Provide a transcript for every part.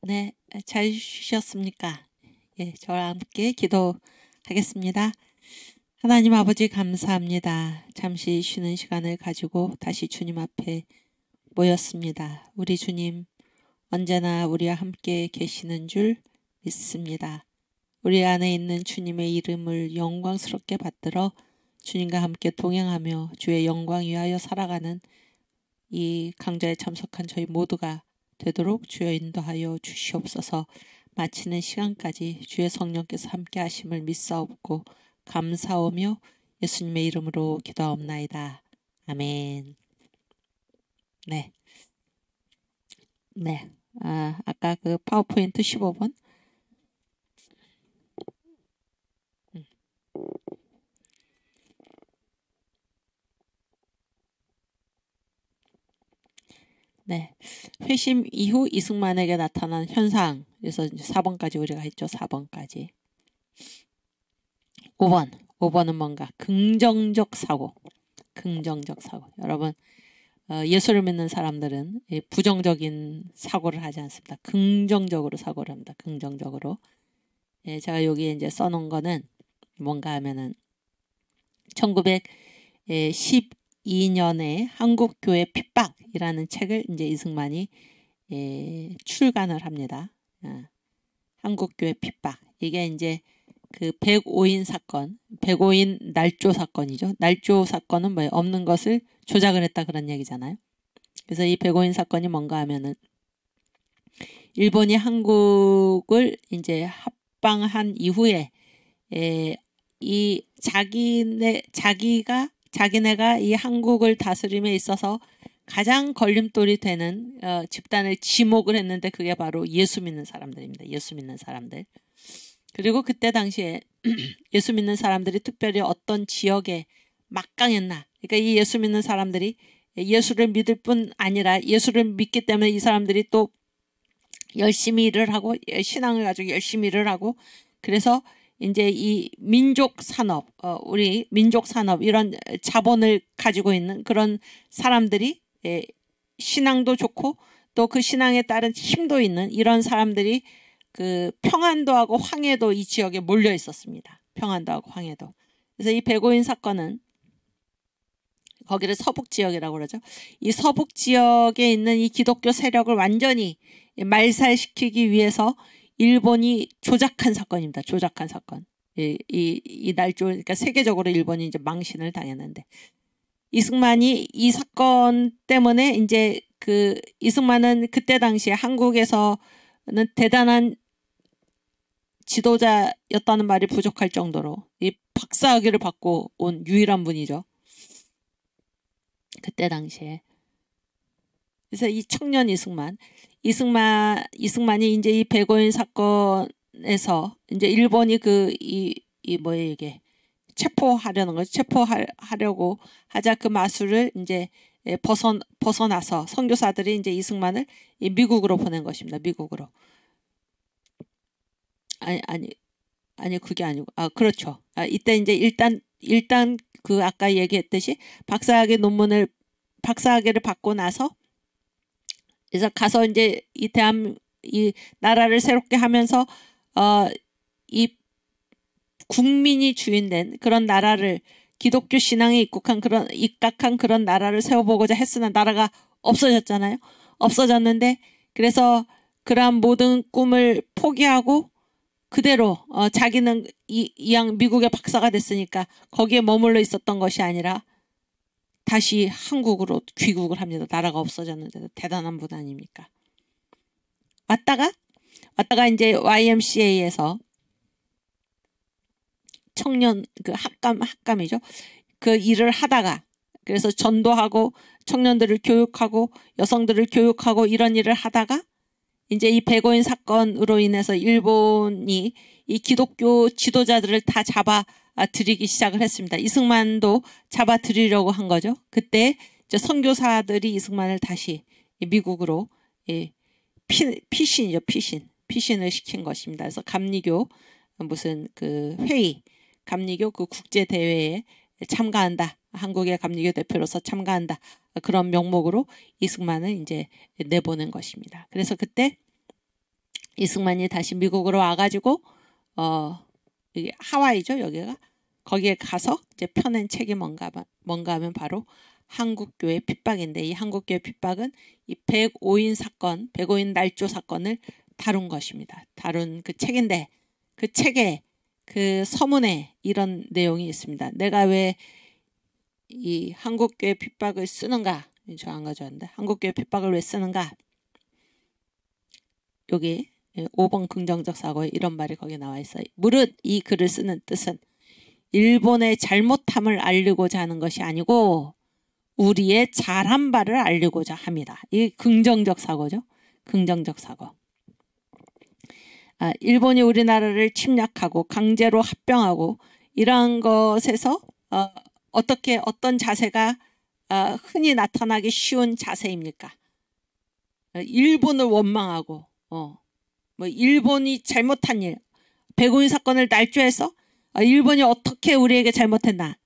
네, 잘 쉬셨습니까? 예, 저와 함께 기도하겠습니다. 하나님 아버지 감사합니다. 잠시 쉬는 시간을 가지고 다시 주님 앞에 모였습니다. 우리 주님 언제나 우리와 함께 계시는 줄 믿습니다. 우리 안에 있는 주님의 이름을 영광스럽게 받들어 주님과 함께 동행하며 주의 영광 위하여 살아가는 이 강좌에 참석한 저희 모두가 되도록 주여 인도하여 주시옵소서. 마치는 시간까지 주의 성령께서 함께 하심을 믿사옵고 감사하며 예수님의 이름으로 기도하옵나이다. 아멘. 네. 아까 그 파워포인트 15번. 네. 회심 이후 이승만에게 나타난 현상. 그래서 4번까지 우리가 했죠. 4번까지. 5번은 뭔가? 긍정적 사고. 긍정적 사고. 여러분, 예수를 믿는 사람들은 부정적인 사고를 하지 않습니다. 긍정적으로 사고를 합니다. 긍정적으로. 예, 제가 여기에 이제 써놓은 거는 뭔가 하면은 1912년에 한국교회 핍박이라는 책을 이제 이승만이 출간을 합니다. 한국교회 핍박. 이게 이제 그 105인 사건, 105인 날조 사건이죠. 날조 사건은 뭐 없는 것을 조작을 했다 그런 얘기잖아요. 그래서 이 105인 사건이 뭔가 하면은 일본이 한국을 이제 합방한 이후에 이 자기네가 이 한국을 다스림에 있어서 가장 걸림돌이 되는 집단을 지목을 했는데 그게 바로 예수 믿는 사람들입니다. 예수 믿는 사람들. 그리고 그때 당시에 예수 믿는 사람들이 특별히 어떤 지역에 막강했나. 그러니까 이 예수 믿는 사람들이 예수를 믿을 뿐 아니라 예수를 믿기 때문에 이 사람들이 또 열심히 일을 하고 신앙을 가지고 열심히 일을 하고 그래서 이제 이 민족 산업, 우리 민족 산업 이런 자본을 가지고 있는 그런 사람들이 신앙도 좋고 또 그 신앙에 따른 힘도 있는 이런 사람들이 그 평안도하고 황해도 이 지역에 몰려 있었습니다. 평안도하고 황해도. 그래서 이 105인 사건은 거기를 서북 지역이라고 그러죠. 이 서북 지역에 있는 이 기독교 세력을 완전히 말살시키기 위해서 일본이 조작한 사건입니다. 조작한 사건. 이 날조, 그러니까 세계적으로 일본이 이제 망신을 당했는데 이승만이 이 사건 때문에 이제 그 이승만은 그때 당시에 한국에서는 대단한 지도자였다는 말이 부족할 정도로 이 박사학위를 받고 온 유일한 분이죠. 그때 당시에. 그래서 이 청년 이승만이 이제 이 105인 사건에서 이제 일본이 뭐예요 이게 체포하려는 거죠. 체포하려고 하자 그 마술을 이제 벗어나서 선교사들이 이제 이승만을 미국으로 보낸 것입니다. 미국으로. 아니 그게 아니고 그렇죠. 이때 이제 일단 그 아까 얘기했듯이 박사학위를 받고 나서 그래서 가서 이제 이 나라를 새롭게 하면서 이 국민이 주인된 그런 나라를 기독교 신앙에 입각한 그런 나라를 세워보고자 했으나 나라가 없어졌잖아요. 없어졌는데 그래서 그러한 모든 꿈을 포기하고 그대로 자기는 이왕 미국의 박사가 됐으니까 거기에 머물러 있었던 것이 아니라 다시 한국으로 귀국을 합니다. 나라가 없어졌는데도 대단한 분 아닙니까? 왔다가 이제 YMCA에서 청년 그 학감이죠. 그 일을 하다가 그래서 전도하고 청년들을 교육하고 여성들을 교육하고 이런 일을 하다가 이제 이 105인 사건으로 인해서 일본이 이 기독교 지도자들을 다 잡아들이기 시작을 했습니다. 이승만도 잡아들이려고 한 거죠. 그때 이제 선교사들이 이승만을 다시 미국으로 피신을 시킨 것입니다. 그래서 감리교 무슨 그 회의, 감리교 그 국제 대회에 참가한다. 한국의 감리교 대표로서 참가한다. 그런 명목으로 이승만을 이제 내보낸 것입니다. 그래서 그때 이승만이 다시 미국으로 와가지고 이게 하와이죠, 여기가. 거기에 가서 이제 펴낸 책이 뭔가 하면 바로 한국교회 핍박인데, 이 한국교회 핍박은 이 105인 사건, 105인 날조 사건을 다룬 것입니다. 다룬 그 책인데, 그 책에 그 서문에 이런 내용이 있습니다. 내가 왜 이 한국교회 핍박을 쓰는가? 저 안 가져왔는데, 한국교회 핍박을 왜 쓰는가? 여기 5번 긍정적 사고에 이런 말이 거기에 나와 있어요. 무릇 이 글을 쓰는 뜻은 일본의 잘못함을 알리고자 하는 것이 아니고 우리의 잘한 바를 알리고자 합니다. 이게 긍정적 사고죠. 긍정적 사고. 일본이 우리나라를 침략하고 강제로 합병하고 이러한 것에서 어떻게 어떤 자세가 흔히 나타나기 쉬운 자세입니까? 일본을 원망하고 뭐 일본이 잘못한 일, 105인 사건을 날조해서 일본이 어떻게 우리에게 잘못했나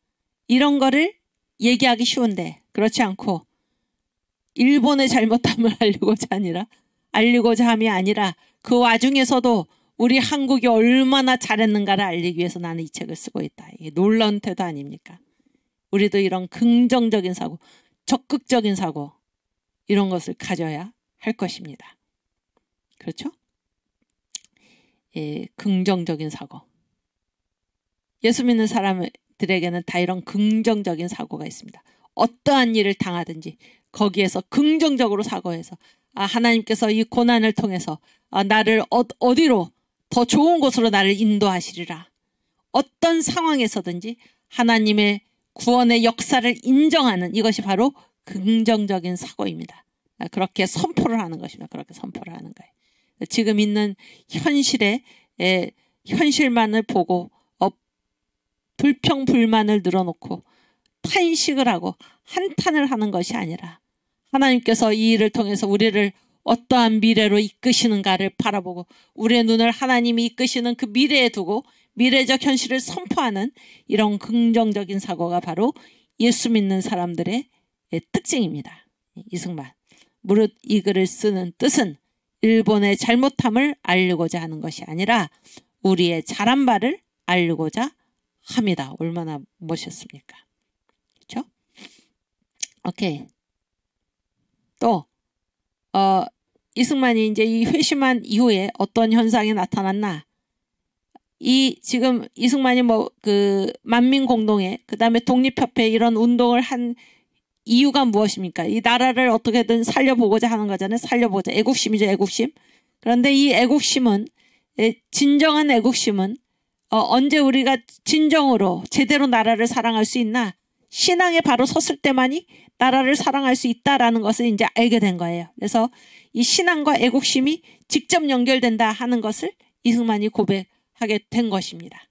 이런 거를 얘기하기 쉬운데 그렇지 않고 일본의 잘못함을 알리고자 함이 아니라 그 와중에서도 우리 한국이 얼마나 잘했는가를 알리기 위해서 나는 이 책을 쓰고 있다. 이게 놀라운 태도 아닙니까? 우리도 이런 긍정적인 사고, 적극적인 사고 이런 것을 가져야 할 것입니다. 그렇죠? 예, 긍정적인 사고. 예수 믿는 사람들에게는 다 이런 긍정적인 사고가 있습니다. 어떠한 일을 당하든지 거기에서 긍정적으로 사고해서 하나님께서 이 고난을 통해서 나를 어디로 더 좋은 곳으로 나를 인도하시리라. 어떤 상황에서든지 하나님의 구원의 역사를 인정하는 이것이 바로 긍정적인 사고입니다. 그렇게 선포를 하는 것입니다. 그렇게 선포를 하는 거예요. 지금 있는 현실만을 보고 불평불만을 늘어놓고 탄식을 하고 한탄을 하는 것이 아니라 하나님께서 이 일을 통해서 우리를 어떠한 미래로 이끄시는가를 바라보고 우리의 눈을 하나님이 이끄시는 그 미래에 두고 미래적 현실을 선포하는 이런 긍정적인 사고가 바로 예수 믿는 사람들의 특징입니다. 이승만. 무릇 이 글을 쓰는 뜻은 일본의 잘못함을 알리고자 하는 것이 아니라 우리의 잘한 바를 알리고자 합니다. 얼마나 멋있습니까? 그렇죠? 오케이. 또 이승만이 이제 이 회심한 이후에 어떤 현상이 나타났나? 지금 이승만이 만민공동회, 그 다음에 독립협회 이런 운동을 한 이유가 무엇입니까? 이 나라를 어떻게든 살려보고자 하는 거잖아요. 살려보자. 애국심이죠, 애국심. 그런데 이 애국심은, 진정한 애국심은 언제 우리가 진정으로 제대로 나라를 사랑할 수 있나? 신앙에 바로 섰을 때만이 나라를 사랑할 수 있다라는 것을 이제 알게 된 거예요. 그래서 이 신앙과 애국심이 직접 연결된다 하는 것을 이승만이 고백하게 된 것입니다.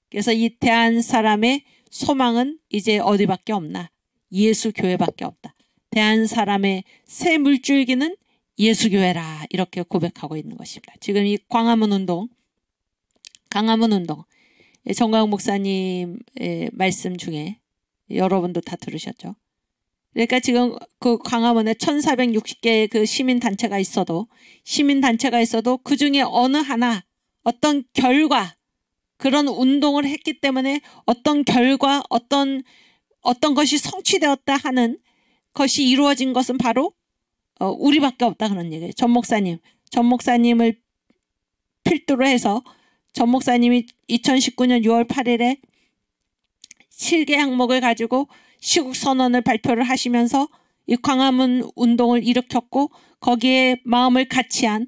그래서 이 대한 사람의 소망은 이제 어디밖에 없나? 예수 교회밖에 없다. 대한 사람의 새 물줄기는 예수 교회라 이렇게 고백하고 있는 것입니다. 지금 이 광화문 운동 정광훈 목사님의 말씀 중에 여러분도 다 들으셨죠? 그러니까 지금 그 광화문에 1460개의 그 시민단체가 있어도 그 중에 어느 하나 어떤 결과 그런 운동을 했기 때문에 어떤 결과 어떤 것이 성취되었다 하는 것이 이루어진 것은 바로 우리밖에 없다 그런 얘기예요. 전 목사님을 필두로 해서 전 목사님이 2019년 6월 8일에 7개 항목을 가지고 시국선언을 발표를 하시면서 이 광화문 운동을 일으켰고 거기에 마음을 같이 한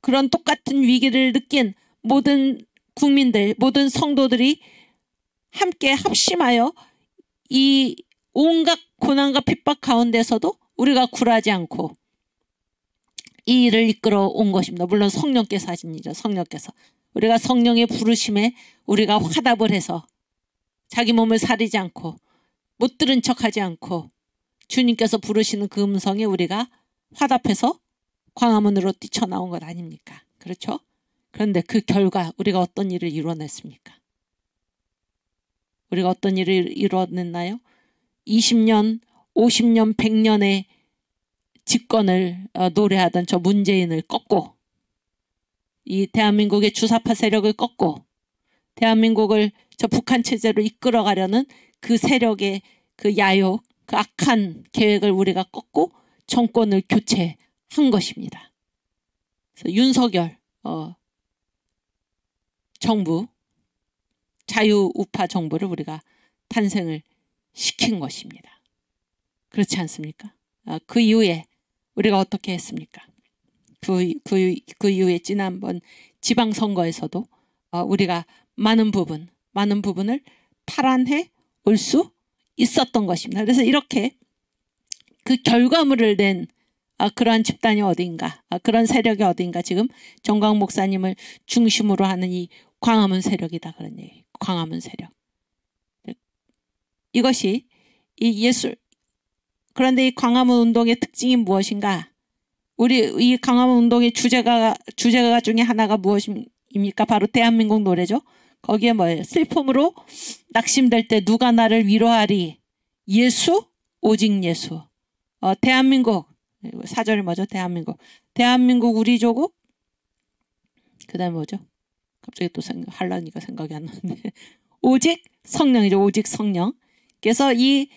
그런 똑같은 위기를 느낀 모든 국민들, 모든 성도들이 함께 합심하여 이 온갖 고난과 핍박 가운데서도 우리가 굴하지 않고 이 일을 이끌어 온 것입니다. 물론 성령께서 하신 일이죠. 성령께서. 우리가 성령의 부르심에 우리가 화답을 해서 자기 몸을 사리지 않고 못 들은 척하지 않고 주님께서 부르시는 그 음성에 우리가 화답해서 광화문으로 뛰쳐나온 것 아닙니까? 그렇죠? 그런데 그 결과 우리가 어떤 일을 이뤄냈습니까? 우리가 어떤 일을 이뤄냈나요? 20년, 50년, 100년의 집권을 노래하던 저 문재인을 꺾고 이 대한민국의 주사파 세력을 꺾고 대한민국을 저 북한 체제로 이끌어가려는 그 세력의 그 야욕, 그 악한 계획을 우리가 꺾고 정권을 교체한 것입니다. 그래서 윤석열 정부, 자유우파 정부를 우리가 탄생을 시킨 것입니다. 그렇지 않습니까? 그 이후에 우리가 어떻게 했습니까? 그 이후에 지난번 지방선거에서도 우리가 많은 부분을 탈환해 올 수 있었던 것입니다. 그래서 이렇게 그 결과물을 낸 그러한 집단이 어디인가, 그런 세력이 어디인가, 지금 정광 목사님을 중심으로 하는 이 광화문 세력이다, 그런 얘기. 광화문 세력. 이것이 이 예술. 그런데 이 광화문 운동의 특징이 무엇인가? 우리 이 광화문 운동의 주제가 중에 하나가 무엇입니까? 바로 대한민국 노래죠. 거기에 뭐예요? 슬픔으로 낙심될 때 누가 나를 위로하리? 예수, 오직 예수. 대한민국. 사절이 뭐죠? 대한민국 우리 조국. 그 다음에 뭐죠? 갑자기 또 하려니까 생각이 안 나는데. 오직 성령이죠. 오직 성령. 그래서 이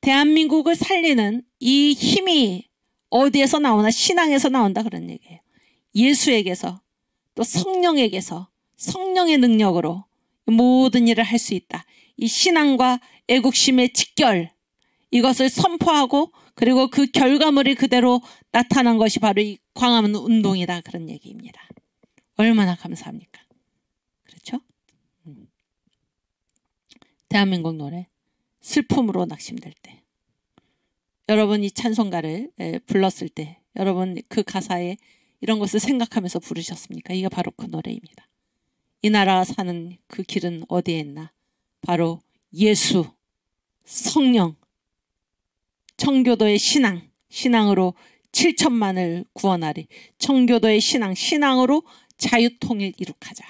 대한민국을 살리는 이 힘이 어디에서 나오나? 신앙에서 나온다, 그런 얘기예요. 예수에게서, 또 성령에게서, 성령의 능력으로 모든 일을 할 수 있다. 이 신앙과 애국심의 직결, 이것을 선포하고 그리고 그 결과물이 그대로 나타난 것이 바로 이 광화문 운동이다, 그런 얘기입니다. 얼마나 감사합니까? 그렇죠? 대한민국 노래, 슬픔으로 낙심될 때. 여러분 이 찬송가를 불렀을 때 여러분 그 가사에 이런 것을 생각하면서 부르셨습니까? 이게 바로 그 노래입니다. 이 나라가 사는 그 길은 어디에 있나? 바로 예수, 성령, 청교도의 신앙으로 7천만을 구원하리. 청교도의 신앙으로 자유통일 이룩하자.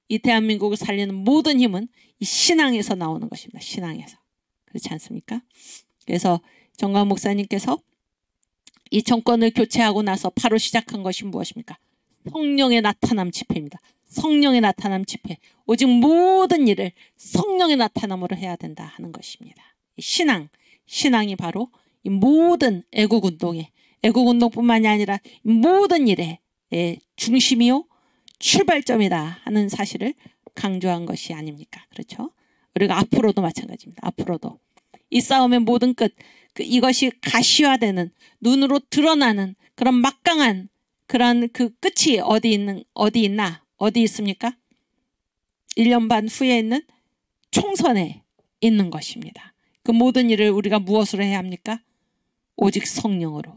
이 대한민국을 살리는 모든 힘은 이 신앙에서 나오는 것입니다. 신앙에서. 그렇지 않습니까? 그래서 정광 목사님께서 이 정권을 교체하고 나서 바로 시작한 것이 무엇입니까? 성령의 나타남 집회입니다. 성령의 나타남 집회. 오직 모든 일을 성령의 나타남으로 해야 된다 하는 것입니다. 신앙이 바로 이 모든 애국운동뿐만이 아니라 모든 일의 중심이요 출발점이다 하는 사실을 강조한 것이 아닙니까? 그렇죠? 우리가 앞으로도 마찬가지입니다. 앞으로도 이 싸움의 모든 끝, 이것이 가시화되는, 눈으로 드러나는 그런 막강한 그런 그 끝이 어디 있습니까? 1년 반 후에 있는 총선에 있는 것입니다. 그 모든 일을 우리가 무엇으로 해야 합니까? 오직 성령으로,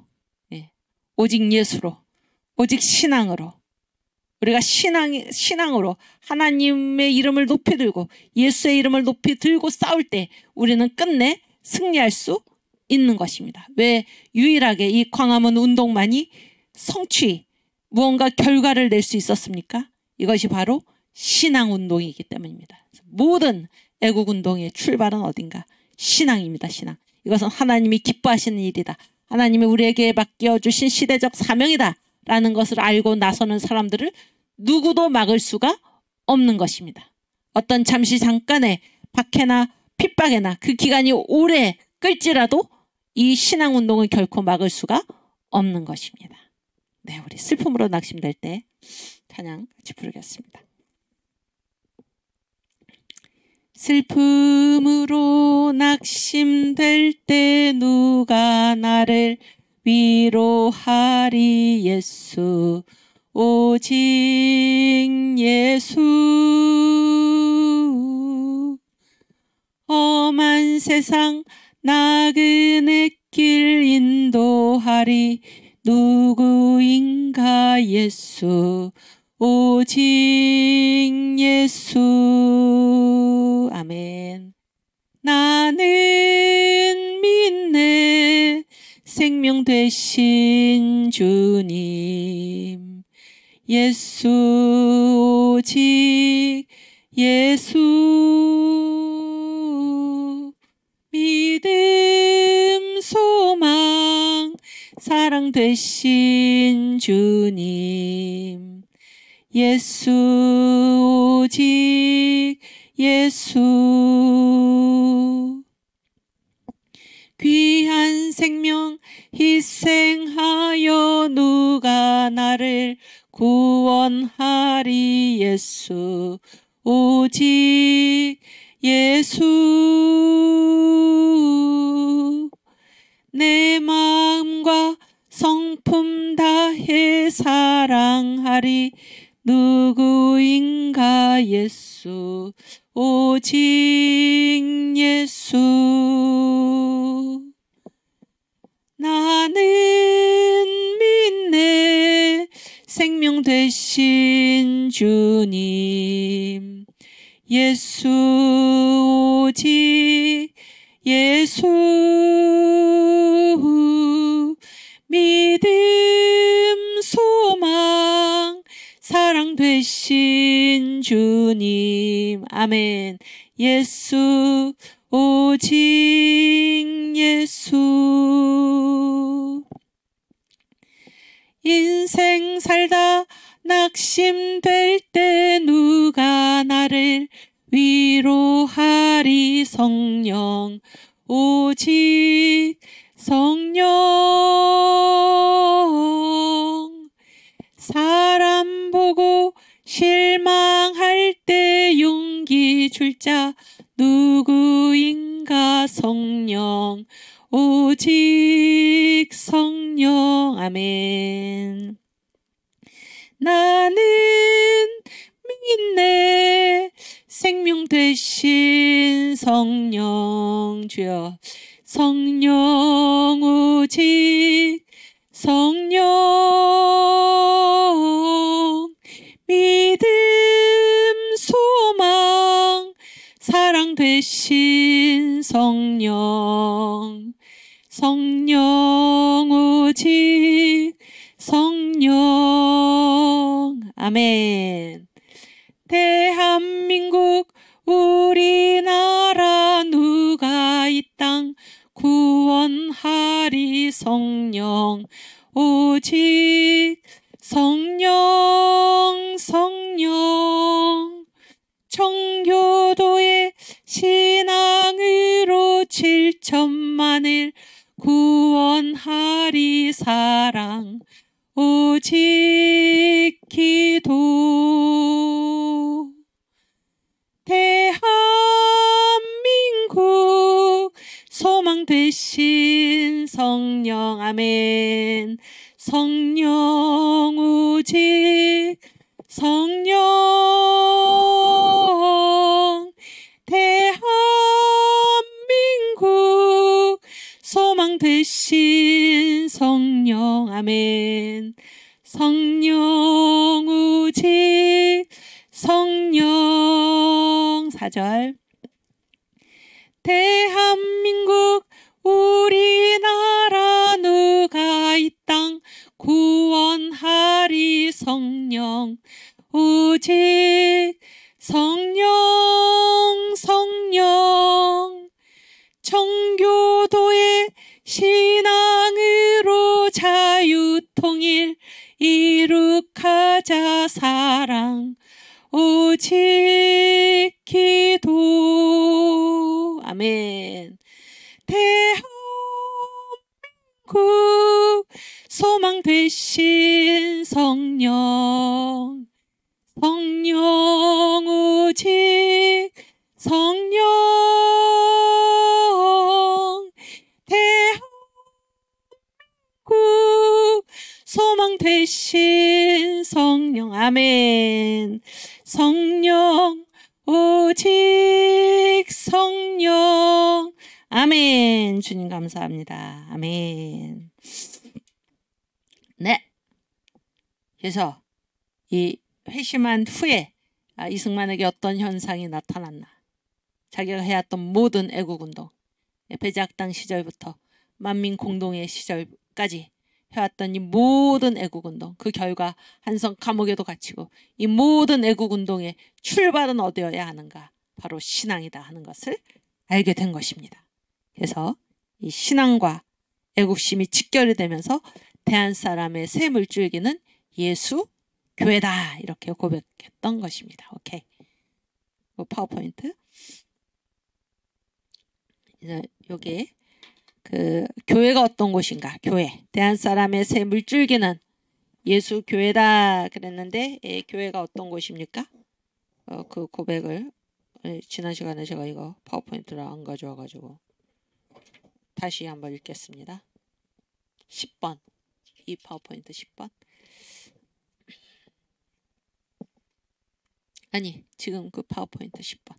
오직 예수로, 오직 신앙으로. 우리가 신앙으로 하나님의 이름을 높이 들고 예수의 이름을 높이 들고 싸울 때 우리는 끝내 승리할 수 있는 것입니다. 왜 유일하게 이 광화문 운동만이 무언가 결과를 낼 수 있었습니까? 이것이 바로 신앙운동이기 때문입니다. 모든 애국운동의 출발은 어딘가? 신앙입니다. 신앙. 이것은 하나님이 기뻐하시는 일이다. 하나님이 우리에게 맡겨주신 시대적 사명이다 라는 것을 알고 나서는 사람들을 누구도 막을 수가 없는 것입니다. 어떤 잠깐의 박해나 핍박이나 그 기간이 오래 끌지라도 이 신앙운동을 결코 막을 수가 없는 것입니다. 네, 우리 슬픔으로 낙심될 때 찬양 같이 부르겠습니다. 슬픔으로 낙심될 때 누가 나를 위로하리? 예수, 오직 예수. 험한 세상 나그네 길 인도하리. 누구인가? 예수, 오직 예수. 아멘. 나는 믿네 생명 되신 주님. 예수, 오직 예수. 믿음, 소망, 사랑 되신 주님. 예수 오직 예수. 귀한 생명 희생하여 누가 나를 구원하리. 예수 오직 예수. 내 마음과 성품 다해 사랑하리. 누구인가. 예수 오직 예수. 나는 믿네 생명 되신 주님. 예수 오직 예수. 믿음 소망 사랑 되신 주님. 아멘. 예수 오직 예수. 인생 살다 낙심될 때 누가 나를 위로하리. 성령 오직 성령. 사람 보고 실망할 때 용기 줄 자 누구인가. 성령 오직 성령. 아멘. 나는 믿네 생명 되신 성령. 주여 성령 오직 성령. 믿음 소망 사랑 되신 성령. 성령 오직 성령. 아멘. 대한민국 우리나라 누가 이 땅 구원하리. 성령 오직 성령 성령. 청교도의 신앙으로 7천만을 구원하리. 사랑 오직 기도. 대한민국 소망 되신 성령. 아멘. 성령 오직 성령. 대한민국 소망 되신 성령. 아멘. 성령 오직 성령. 4절. 대한민국 우리나라 누가 이 땅 구원하리. 성령 오직 성령 성령. 청교도의 신앙으로 자유통일 이룩하자. 사랑 오직 기도. 아멘. 대한민국 소망 되신 성령. 성령 오직 성령. 대한민국 소망 되신 성령. 아멘. 성령 오직 성령. 아멘. 주님 감사합니다. 아멘. 네. 그래서 이 회심한 후에 이승만에게 어떤 현상이 나타났나. 자기가 해왔던 모든 애국운동, 배제학당 시절부터 만민공동회 시절까지 해왔던 이 모든 애국운동, 그 결과 한성 감옥에도 갇히고 이 모든 애국운동의 출발은 어디여야 하는가? 바로 신앙이다 하는 것을 알게 된 것입니다. 그래서 이 신앙과 애국심이 직결이 되면서 대한 사람의 새 물줄기는 예수 교회다 이렇게 고백했던 것입니다. 오케이. 파워포인트. 이제 요게 그 교회가 어떤 곳인가? 교회. 대한 사람의 새 물줄기는 예수 교회다 그랬는데 교회가 어떤 곳입니까? 그 고백을 지난 시간에 제가 이거 파워포인트를 안 가져와가지고 다시 한번 읽겠습니다. 10번. 이 파워포인트 10번. 아니 지금 그 파워포인트 10번.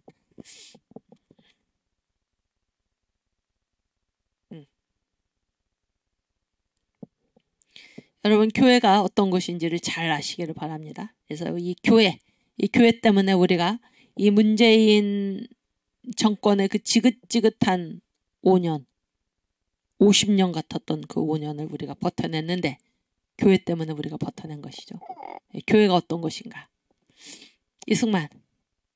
여러분 교회가 어떤 곳인지를 잘 아시기를 바랍니다. 그래서 이 교회 때문에 우리가 이 문재인 정권의 그 지긋지긋한 5년 50년 같았던 그 5년을 우리가 버텨냈는데 교회 때문에 우리가 버텨낸 것이죠. 교회가 어떤 것인가? 이승만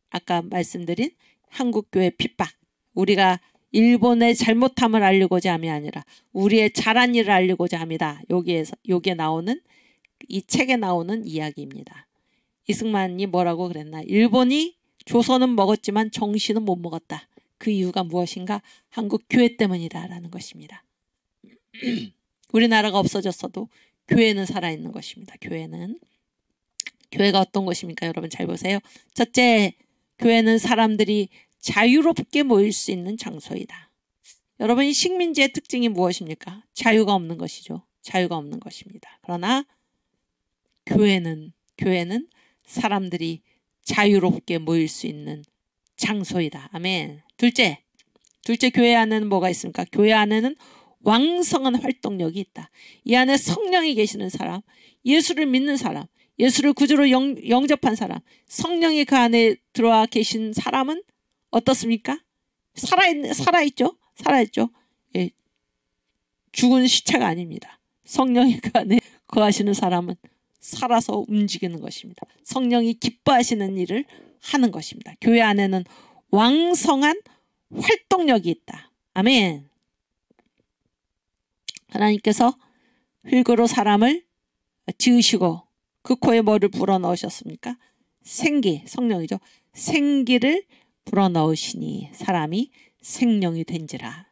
아까 말씀드린 한국교회 핍박 우리가 일본의 잘못함을 알리고자 함이 아니라 우리의 잘한 일을 알리고자 합니다. 여기에 나오는 이 책에 나오는 이야기입니다. 이승만이 뭐라고 그랬나? 일본이 조선은 먹었지만 정신은 못 먹었다. 그 이유가 무엇인가? 한국 교회 때문이다라는 것입니다. 우리나라가 없어졌어도 교회는 살아있는 것입니다. 교회가 어떤 것입니까? 여러분 잘 보세요. 첫째, 교회는 사람들이 자유롭게 모일 수 있는 장소이다. 여러분 이 식민지의 특징이 무엇입니까? 자유가 없는 것이죠. 자유가 없는 것입니다. 그러나 교회는 사람들이 자유롭게 모일 수 있는 장소이다. 아멘. 둘째 교회 안에는 뭐가 있습니까? 교회 안에는 왕성한 활동력이 있다. 이 안에 성령이 계시는 사람, 예수를 믿는 사람, 예수를 구주로 영접한 사람, 성령이 그 안에 들어와 계신 사람은 어떻습니까? 살아있죠? 예. 죽은 시체가 아닙니다. 성령이 그 안에 거하시는 사람은 살아서 움직이는 것입니다. 성령이 기뻐하시는 일을 하는 것입니다. 교회 안에는 왕성한 활동력이 있다. 아멘. 하나님께서 흙으로 사람을 지으시고 그 코에 뭐를 불어넣으셨습니까? 성령이죠. 생기를 불어넣으시니 사람이 생명이 된지라.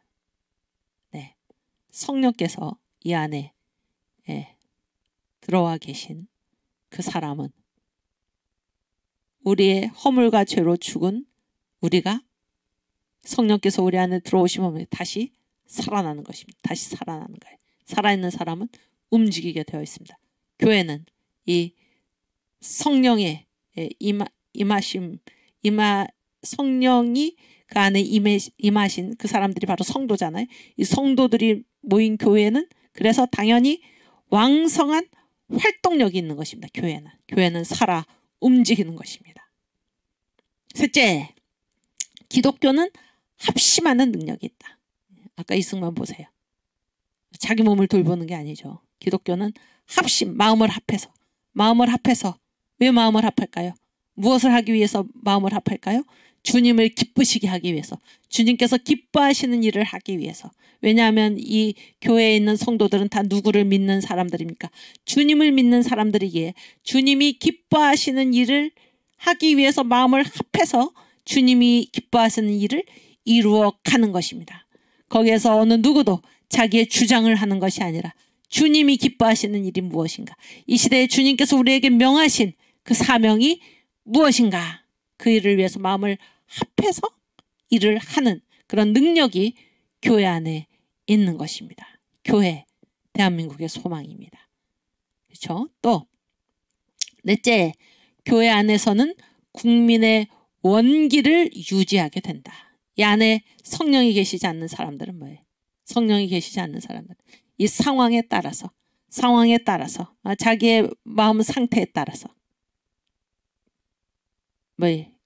네, 성령께서 이 안에 들어와 계신 그 사람은 우리의 허물과 죄로 죽은 우리가 성령께서 우리 안에 들어오시면 다시 살아나는 것입니다. 다시 살아나는 거예요. 살아있는 사람은 움직이게 되어 있습니다. 교회는 이 성령의 성령이 그 안에 임하신 그 사람들이 바로 성도잖아요. 이 성도들이 모인 교회는 그래서 당연히 왕성한 활동력이 있는 것입니다. 교회는 살아 움직이는 것입니다. 셋째, 기독교는 합심하는 능력이 있다. 아까 이승만 보세요. 자기 몸을 돌보는 게 아니죠. 기독교는 마음을 합해서. 왜 마음을 합할까요? 무엇을 하기 위해서 마음을 합할까요? 주님을 기쁘시게 하기 위해서. 주님께서 기뻐하시는 일을 하기 위해서. 왜냐하면 이 교회에 있는 성도들은 다 누구를 믿는 사람들입니까? 주님을 믿는 사람들이기에 주님이 기뻐하시는 일을 하기 위해서 마음을 합해서 주님이 기뻐하시는 일을 이루어 가는 것입니다. 거기에서 어느 누구도 자기의 주장을 하는 것이 아니라 주님이 기뻐하시는 일이 무엇인가? 이 시대에 주님께서 우리에게 명하신 그 사명이 무엇인가? 그 일을 위해서 마음을 합해서 일을 하는 그런 능력이 교회 안에 있는 것입니다. 교회, 대한민국의 소망입니다. 그렇죠? 또 넷째, 교회 안에서는 국민의 원기를 유지하게 된다. 이 안에 성령이 계시지 않는 사람들은 뭐예요? 성령이 계시지 않는 사람들은 이 상황에 따라서 자기의 마음 상태에 따라서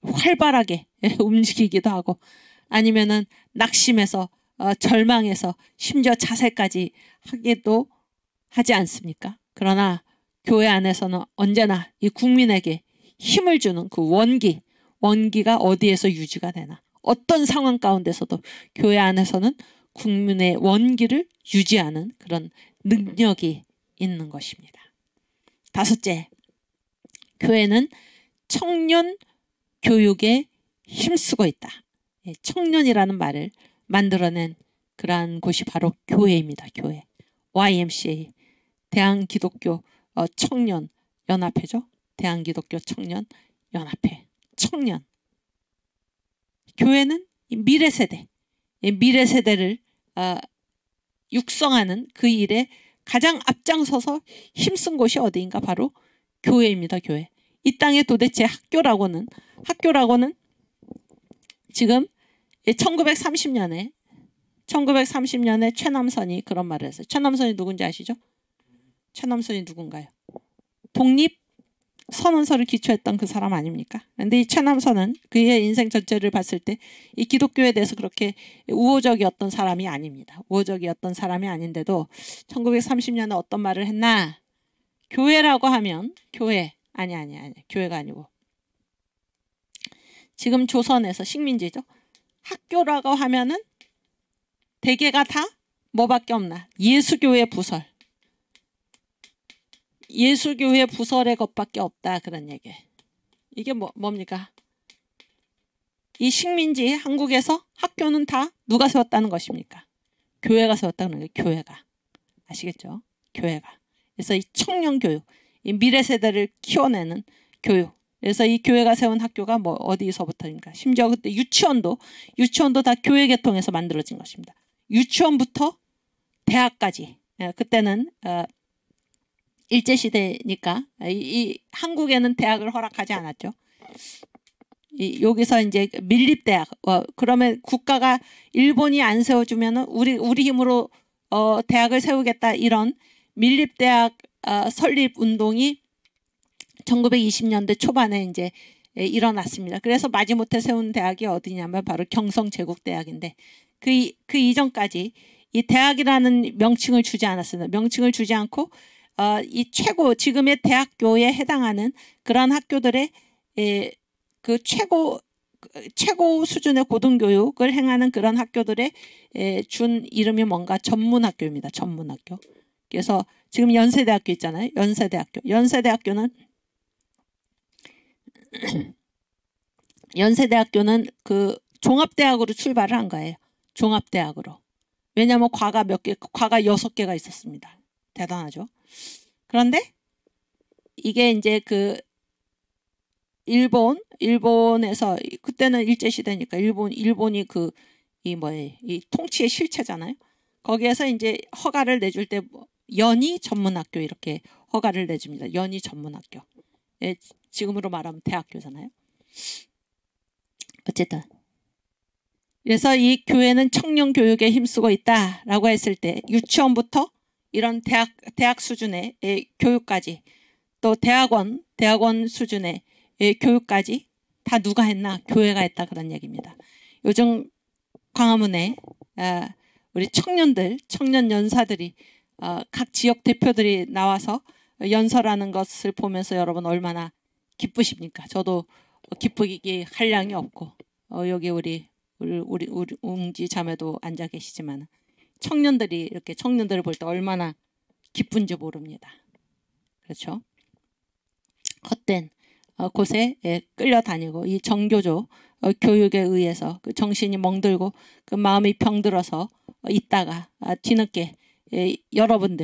활발하게 움직이기도 하고 아니면은 낙심해서 절망해서 심지어 자살까지 하기도 하지 않습니까? 그러나 교회 안에서는 언제나 이 국민에게 힘을 주는 그 원기가 어디에서 유지가 되나? 어떤 상황 가운데서도 교회 안에서는 국민의 원기를 유지하는 그런 능력이 있는 것입니다. 다섯째, 교회는 청년 교육에 힘쓰고 있다. 청년이라는 말을 만들어낸 그러한 곳이 바로 교회입니다. 교회. YMCA, 대한기독교 청년 연합회죠. 대한기독교 청년 연합회. 청년. 교회는 미래 세대, 미래 세대를 육성하는 그 일에 가장 앞장서서 힘쓴 곳이 어디인가? 바로 교회입니다. 교회. 이 땅에 도대체 학교라고는 지금 1930년에 최남선이 그런 말을 했어요. 최남선이 누군지 아시죠? 최남선이 누군가요? 독립 선언서를 기초했던 그 사람 아닙니까? 그런데 이 최남선은 그의 인생 전체를 봤을 때 이 기독교에 대해서 그렇게 우호적이었던 사람이 아닙니다. 우호적이었던 사람이 아닌데도 1930년에 어떤 말을 했나? 교회라고 하면 아니 교회가 아니고 지금 조선에서 식민지죠. 학교라고 하면은 대개가 다 뭐밖에 없나? 예수교회 부설. 예수교회 부설의 것밖에 없다. 그런 얘기. 이게 뭡니까? 이 식민지 한국에서 학교는 다 누가 세웠다는 것입니까? 교회가 세웠다는 거예요. 교회가. 아시겠죠? 교회가. 그래서 이 청년 교육, 이 미래 세대를 키워내는 교육. 그래서 이 교회가 세운 학교가 어디서부터입니까? 심지어 그때 유치원도 다 교회 계통에서 만들어진 것입니다. 유치원부터 대학까지. 그때는 일제시대니까 이 한국에는 대학을 허락하지 않았죠. 여기서 이제 밀립대학. 그러면 국가가 일본이 안 세워주면은 우리 힘으로 대학을 세우겠다, 이런 밀립대학 설립 운동이 1920년대 초반에 이제 일어났습니다. 그래서 마지못해 세운 대학이 어디냐면 바로 경성제국대학인데 그 이전까지 이 대학이라는 명칭을 주지 않았습니다. 명칭을 주지 않고 이 지금의 대학교에 해당하는 그런 학교들의 그 최고 수준의 고등교육을 행하는 그런 학교들의 준 이름이 뭔가? 전문학교입니다. 전문학교. 그래서 지금 연세대학교 있잖아요. 연세대학교는 그 종합대학으로 출발을 한 거예요. 종합대학으로. 왜냐하면 과가 6개가 있었습니다. 대단하죠. 그런데 이게 이제 그 일본에서 그때는 일제시대니까 일본이 이 통치의 실체잖아요. 거기에서 이제 허가를 내줄 때 연희 전문학교 이렇게 허가를 내줍니다. 연희 전문학교. 지금으로 말하면 대학교잖아요. 어쨌든 그래서 이 교회는 청년 교육에 힘쓰고 있다라고 했을 때 유치원부터 이런 대학 수준의 교육까지, 또 대학원 수준의 교육까지 다 누가 했나? 교회가 했다, 그런 얘기입니다. 요즘 광화문에 우리 청년 연사들이 각 지역 대표들이 나와서 연설하는 것을 보면서 여러분 얼마나 기쁘십니까? 저도 기쁘기 한량이 없고 여기 우리 웅지 자매도 앉아 계시지만 이렇게 청년들을 볼 때 얼마나 기쁜지 모릅니다. 그렇죠? 헛된 곳에 끌려다니고 이 정교조 교육에 의해서 그 정신이 멍들고 그 마음이 병들어서 있다가 뒤늦게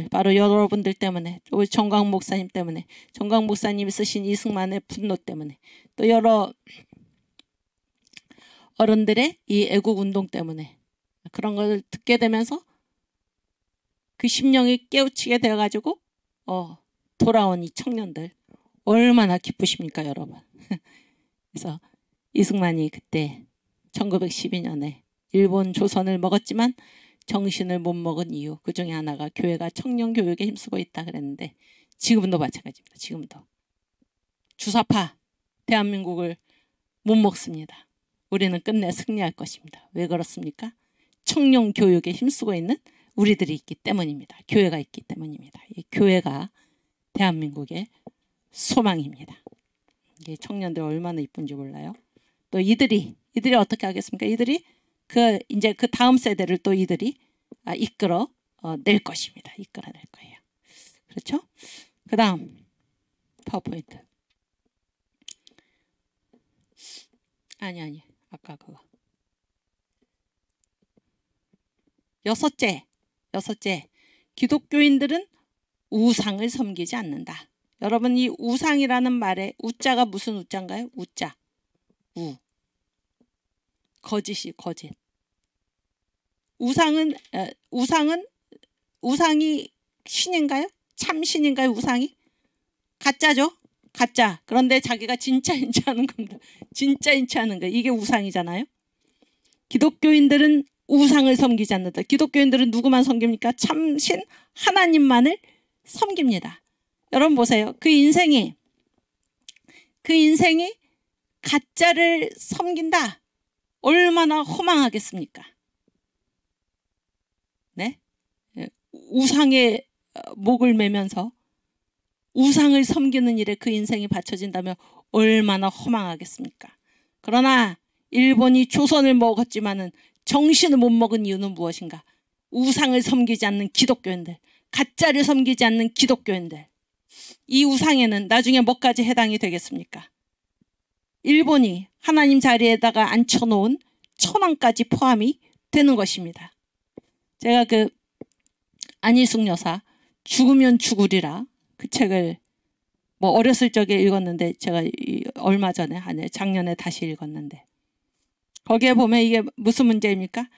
바로 여러분들 때문에, 우리 정광 목사님 때문에, 정광 목사님이 쓰신 이승만의 분노 때문에, 또 여러 어른들의 이 애국 운동 때문에 그런 걸 듣게 되면서 그 심령이 깨우치게 되어가지고 돌아온 이 청년들 얼마나 기쁘십니까, 여러분. 그래서 이승만이 그때 1912년에 일본 조선을 먹었지만 정신을 못 먹은 이유, 그 중에 하나가 교회가 청년 교육에 힘쓰고 있다 그랬는데 지금도 마찬가지입니다. 지금도 주사파 대한민국을 못 먹습니다. 우리는 끝내 승리할 것입니다. 왜 그렇습니까? 청년 교육에 힘쓰고 있는 우리들이 있기 때문입니다. 교회가 있기 때문입니다. 이 교회가 대한민국의 소망입니다. 이게 청년들 얼마나 이쁜지 몰라요. 또 이들이 어떻게 하겠습니까? 이들이 이제 그 다음 세대를 또 이들이 이끌어 낼 것입니다. 이끌어낼 거예요. 그렇죠? 그 다음 파워포인트. 아니 아까 그거. 여섯째 기독교인들은 우상을 섬기지 않는다. 여러분 이 우상이라는 말에 우자가 무슨 우자인가요? 우자. 거짓이 거짓. 우상이 신인가요? 참 신인가요? 우상이? 가짜죠? 가짜. 그런데 자기가 진짜인지 하는 겁니다. 진짜인지 하는 거. 이게 우상이잖아요. 기독교인들은 우상을 섬기지 않는다. 기독교인들은 누구만 섬깁니까? 참신 하나님만을 섬깁니다. 여러분 보세요. 그 인생이 가짜를 섬긴다. 얼마나 허망하겠습니까? 네? 우상의 목을 매면서 우상을 섬기는 일에 그 인생이 바쳐진다면 얼마나 허망하겠습니까? 그러나 일본이 조선을 먹었지만은 정신을 못 먹은 이유는 무엇인가? 우상을 섬기지 않는 기독교인들, 가짜를 섬기지 않는 기독교인들. 이 우상에는 나중에 뭐까지 해당이 되겠습니까? 일본이 하나님 자리에다가 앉혀놓은 천왕까지 포함이 되는 것입니다. 제가 그 안희숙 여사 죽으면 죽으리라 그 책을 뭐 어렸을 적에 읽었는데 제가 얼마 전에 작년에 다시 읽었는데 거기에 보면 이게 무슨 문제입니까?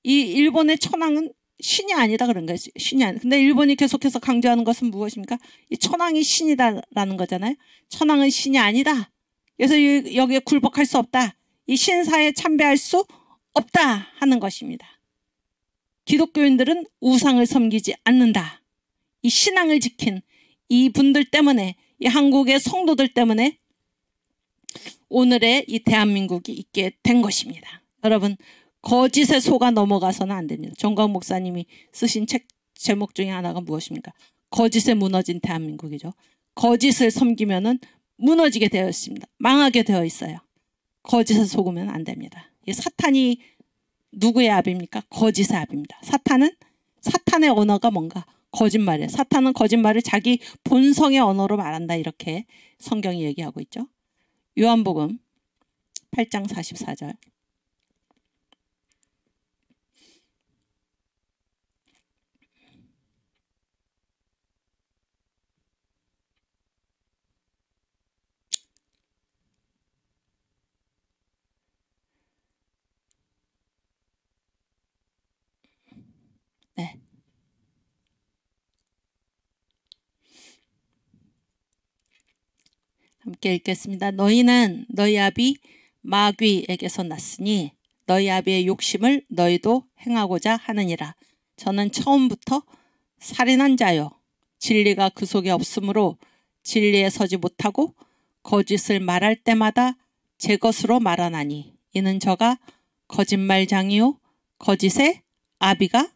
이 일본의 천황은 신이 아니다 그런 거예요. 신이 아니다. 근데 일본이 계속해서 강조하는 것은 무엇입니까? 이 천황이 신이다라는 거잖아요. 천황은 신이 아니다. 그래서 여기에 굴복할 수 없다. 이 신사에 참배할 수 없다 하는 것입니다. 기독교인들은 우상을 섬기지 않는다. 이 신앙을 지킨 이 분들 때문에 이 한국의 성도들 때문에 오늘의 이 대한민국이 있게 된 것입니다. 여러분 거짓에 속아 넘어가서는 안 됩니다. 정광 목사님이 쓰신 책 제목 중에 하나가 무엇입니까? 거짓에 무너진 대한민국이죠. 거짓을 섬기면은 무너지게 되어 있습니다. 망하게 되어 있어요. 거짓에 속으면 안 됩니다. 이 사탄이 누구의 압입니까? 거짓의 압입니다. 사탄의 언어가 뭔가? 거짓말이에요. 사탄은 거짓말을 자기 본성의 언어로 말한다 이렇게 성경이 얘기하고 있죠. 요한복음 8장 44절. 네. 함께 읽겠습니다. 너희는 너희 아비 마귀에게서 났으니 너희 아비의 욕심을 너희도 행하고자 하느니라. 저는 처음부터 살인한 자요 진리가 그 속에 없으므로 진리에 서지 못하고 거짓을 말할 때마다 제 것으로 말하나니 이는 저가 거짓말장이요 거짓의 아비가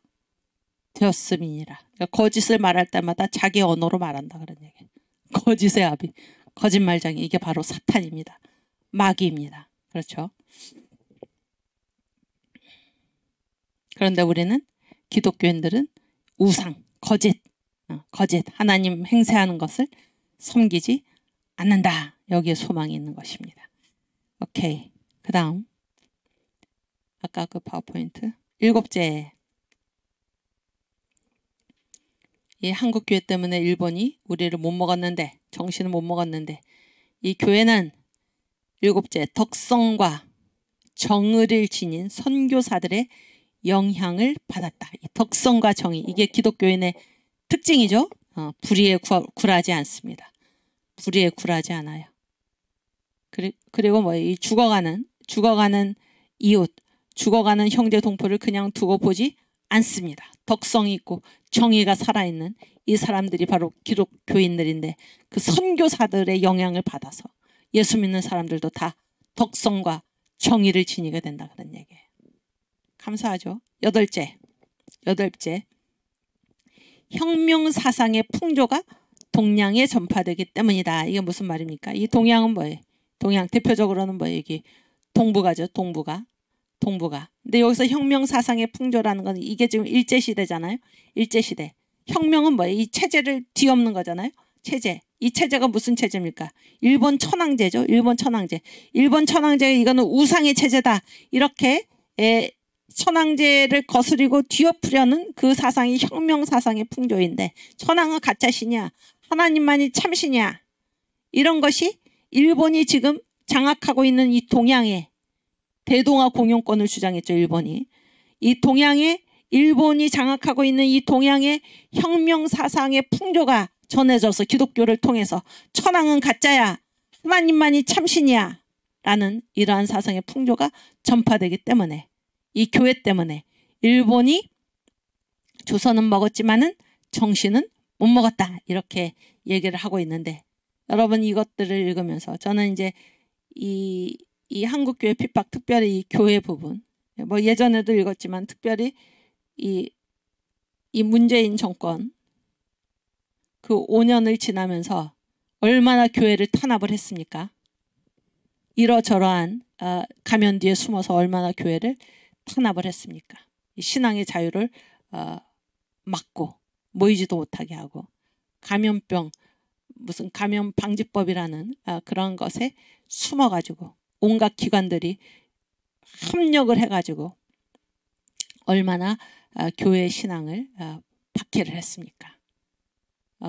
되었음이니라. 그러니까 거짓을 말할 때마다 자기 언어로 말한다 그런 얘기예요. 거짓의 아비, 거짓말장이 이게 바로 사탄입니다. 마귀입니다. 그렇죠? 그런데 우리는 기독교인들은 우상, 거짓 하나님 행세하는 것을 섬기지 않는다. 여기에 소망이 있는 것입니다. 오케이. 그 다음 아까 그 파워포인트 7째. 이 한국교회 때문에 일본이 우리를 못 먹었는데 정신을 못 먹었는데 이 교회는 7째 덕성과 정의를 지닌 선교사들의 영향을 받았다. 이 덕성과 정의 이게 기독교인의 특징이죠. 불의에 굴하지 않습니다. 불의에 굴하지 않아요. 그리고 뭐 이 죽어가는 이웃, 죽어가는 형제 동포를 그냥 두고 보지 않습니다. 덕성이 있고 정의가 살아있는 이 사람들이 바로 기독교인들인데 그 선교사들의 영향을 받아서 예수 믿는 사람들도 다 덕성과 정의를 지니게 된다 그런 얘기예요. 감사하죠. 8째 혁명 사상의 풍조가 동양에 전파되기 때문이다. 이게 무슨 말입니까? 이 동양은 뭐예요? 동양 대표적으로는 뭐예요? 이게 동북아죠. 동북아. 근데 여기서 혁명 사상의 풍조라는 건 이게 지금 일제시대잖아요. 일제시대. 혁명은 뭐예요? 이 체제를 뒤엎는 거잖아요. 체제. 이 체제가 무슨 체제입니까? 일본 천황제죠. 일본 천황제. 일본 천황제 이거는 우상의 체제다. 이렇게 천황제를 거스리고 뒤엎으려는 그 사상이 혁명 사상의 풍조인데 천황은 가짜신이야. 하나님만이 참신이야. 이런 것이 일본이 지금 장악하고 있는 이 동양에 대동아 공용권을 주장했죠. 일본이. 이 동양에 일본이 장악하고 있는 이 동양의 혁명 사상의 풍조가 전해져서 기독교를 통해서 천황은 가짜야. 하나님만이 참신이야. 라는 이러한 사상의 풍조가 전파되기 때문에 이 교회 때문에 일본이 조선은 먹었지만은 정신은 못 먹었다. 이렇게 얘기를 하고 있는데 여러분 이것들을 읽으면서 저는 이제 이 한국교회 핍박 특별히 이 교회 부분 뭐 예전에도 읽었지만 특별히 이 문재인 정권 그 5년을 지나면서 얼마나 교회를 탄압을 했습니까? 이러저러한 가면 뒤에 숨어서 얼마나 교회를 탄압을 했습니까? 이 신앙의 자유를 막고 모이지도 못하게 하고 감염병 무슨 감염 방지법이라는 그런 것에 숨어가지고 온갖 기관들이 합력을 해가지고 얼마나 교회 신앙을 박해를 했습니까?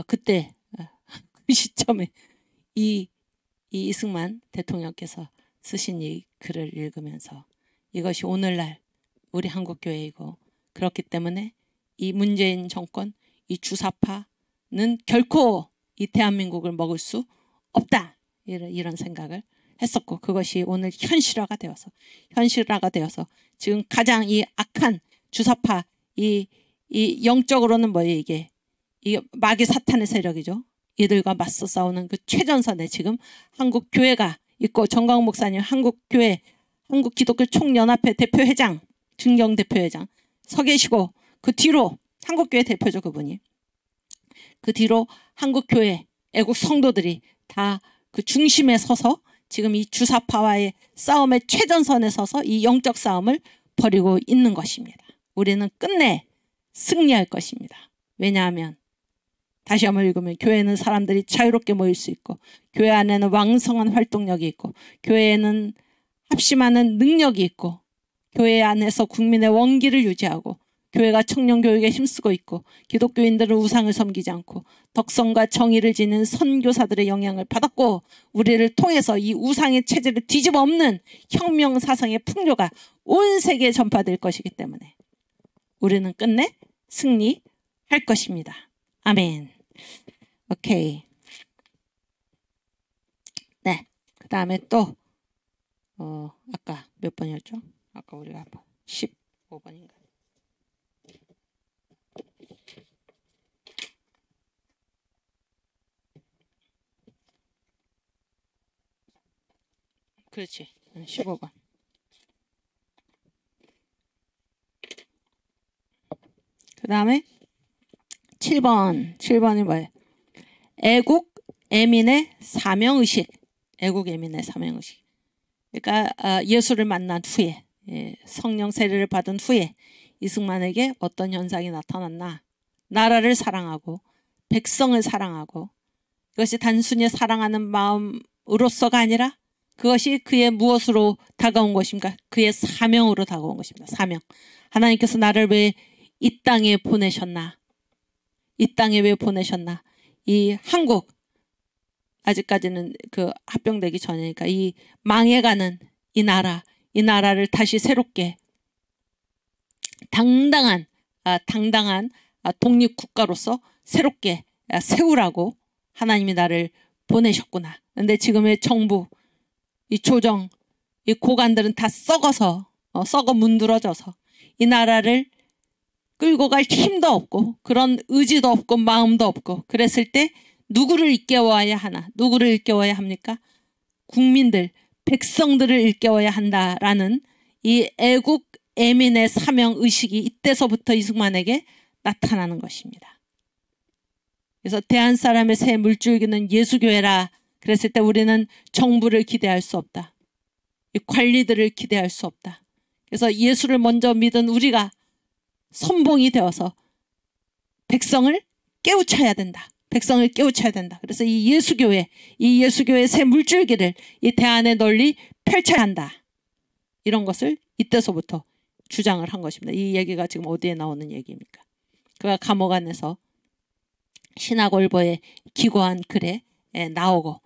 그때 그 시점에 이승만 대통령께서 쓰신 이 글을 읽으면서 이것이 오늘날 우리 한국교회이고 그렇기 때문에 이 문재인 정권 이 주사파는 결코 이 대한민국을 먹을 수 없다. 이런 생각을 했었고 그것이 오늘 현실화가 되어서 지금 가장 이 악한 주사파 이 영적으로는 뭐예요 이게 마귀 사탄의 세력이죠. 이들과 맞서 싸우는 그 최전선에 지금 한국 교회가 있고 정광 목사님 한국교회 한국기독교 총연합회 대표회장 증경 대표회장 서 계시고 그 뒤로 한국교회 대표죠 그분이. 그 뒤로 한국교회 애국 성도들이 다 그 중심에 서서 지금 이 주사파와의 싸움의 최전선에 서서 이 영적 싸움을 벌이고 있는 것입니다. 우리는 끝내 승리할 것입니다. 왜냐하면 다시 한번 읽으면 교회는 사람들이 자유롭게 모일 수 있고 교회 안에는 왕성한 활동력이 있고 교회에는 합심하는 능력이 있고 교회 안에서 국민의 원기를 유지하고 교회가 청년교육에 힘쓰고 있고 기독교인들은 우상을 섬기지 않고 덕성과 정의를 지닌 선교사들의 영향을 받았고 우리를 통해서 이 우상의 체제를 뒤집어 엎는 혁명 사상의 풍조가 온 세계에 전파될 것이기 때문에 우리는 끝내 승리할 것입니다. 아멘. 오케이. 네. 그 다음에 또 아까 몇 번이었죠? 아까 우리가 한번 15번인가? 그렇지. 15번. 그 다음에 7번이 뭐예요? 애국 애민의 사명의식. 애국 애민의 사명의식. 그러니까 예수를 만난 후에 성령 세례를 받은 후에 이승만에게 어떤 현상이 나타났나. 나라를 사랑하고 백성을 사랑하고 그것이 단순히 사랑하는 마음으로서가 아니라 그것이 그의 무엇으로 다가온 것인가? 그의 사명으로 다가온 것입니다. 사명. 하나님께서 나를 왜 이 땅에 보내셨나? 이 땅에 왜 보내셨나? 이 한국 아직까지는 그 합병되기 전이니까 이 망해가는 이 나라를 다시 새롭게 당당한 독립국가로서 새롭게 세우라고 하나님이 나를 보내셨구나. 근데 지금의 정부, 이 조정, 이 고관들은 다 썩어 문드러져서 이 나라를 끌고 갈 힘도 없고 그런 의지도 없고 마음도 없고 그랬을 때 누구를 일깨워야 하나? 누구를 일깨워야 합니까? 국민들, 백성들을 일깨워야 한다라는 이 애국 애민의 사명의식이 이때서부터 이승만에게 나타나는 것입니다. 그래서 대한 사람의 새 물줄기는 예수교회라 그랬을 때 우리는 정부를 기대할 수 없다. 이 관리들을 기대할 수 없다. 그래서 예수를 먼저 믿은 우리가 선봉이 되어서 백성을 깨우쳐야 된다. 백성을 깨우쳐야 된다. 그래서 이 예수교회 새 물줄기를 이 대안에 널리 펼쳐야 한다. 이런 것을 이때서부터 주장을 한 것입니다. 이 얘기가 지금 어디에 나오는 얘기입니까? 그가 감옥 안에서 신학월보에 기고한 글에 나오고,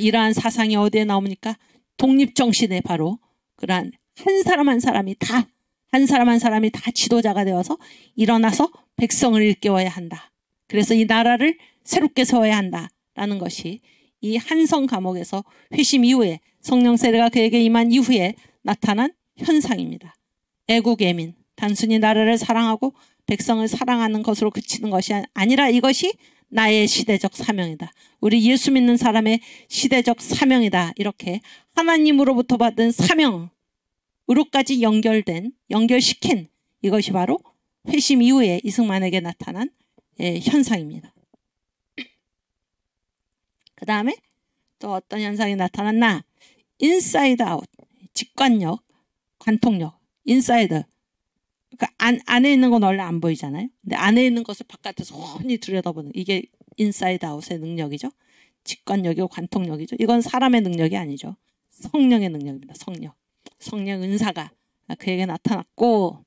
이러한 사상이 어디에 나옵니까? 독립정신에 바로 그러한 한 사람 한 사람이 다 지도자가 되어서 일어나서 백성을 일깨워야 한다. 그래서 이 나라를 새롭게 세워야 한다라는 것이 이 한성 감옥에서 회심 이후에 성령 세례가 그에게 임한 이후에 나타난 현상입니다. 애국애민, 단순히 나라를 사랑하고 백성을 사랑하는 것으로 그치는 것이 아니라 이것이 나의 시대적 사명이다. 우리 예수 믿는 사람의 시대적 사명이다. 이렇게 하나님으로부터 받은 사명으로까지 연결시킨 이것이 바로 회심 이후에 이승만에게 나타난 현상입니다. 그 다음에 또 어떤 현상이 나타났나? 인사이드 아웃, 직관력, 관통력, 인사이드. 그러니까 안에 있는 건 원래 안 보이잖아요. 근데 안에 있는 것을 바깥에서 훤히 들여다보는 이게 인사이드 아웃의 능력이죠. 직관력이고 관통력이죠. 이건 사람의 능력이 아니죠. 성령의 능력입니다. 성령 은사가 그에게 나타났고,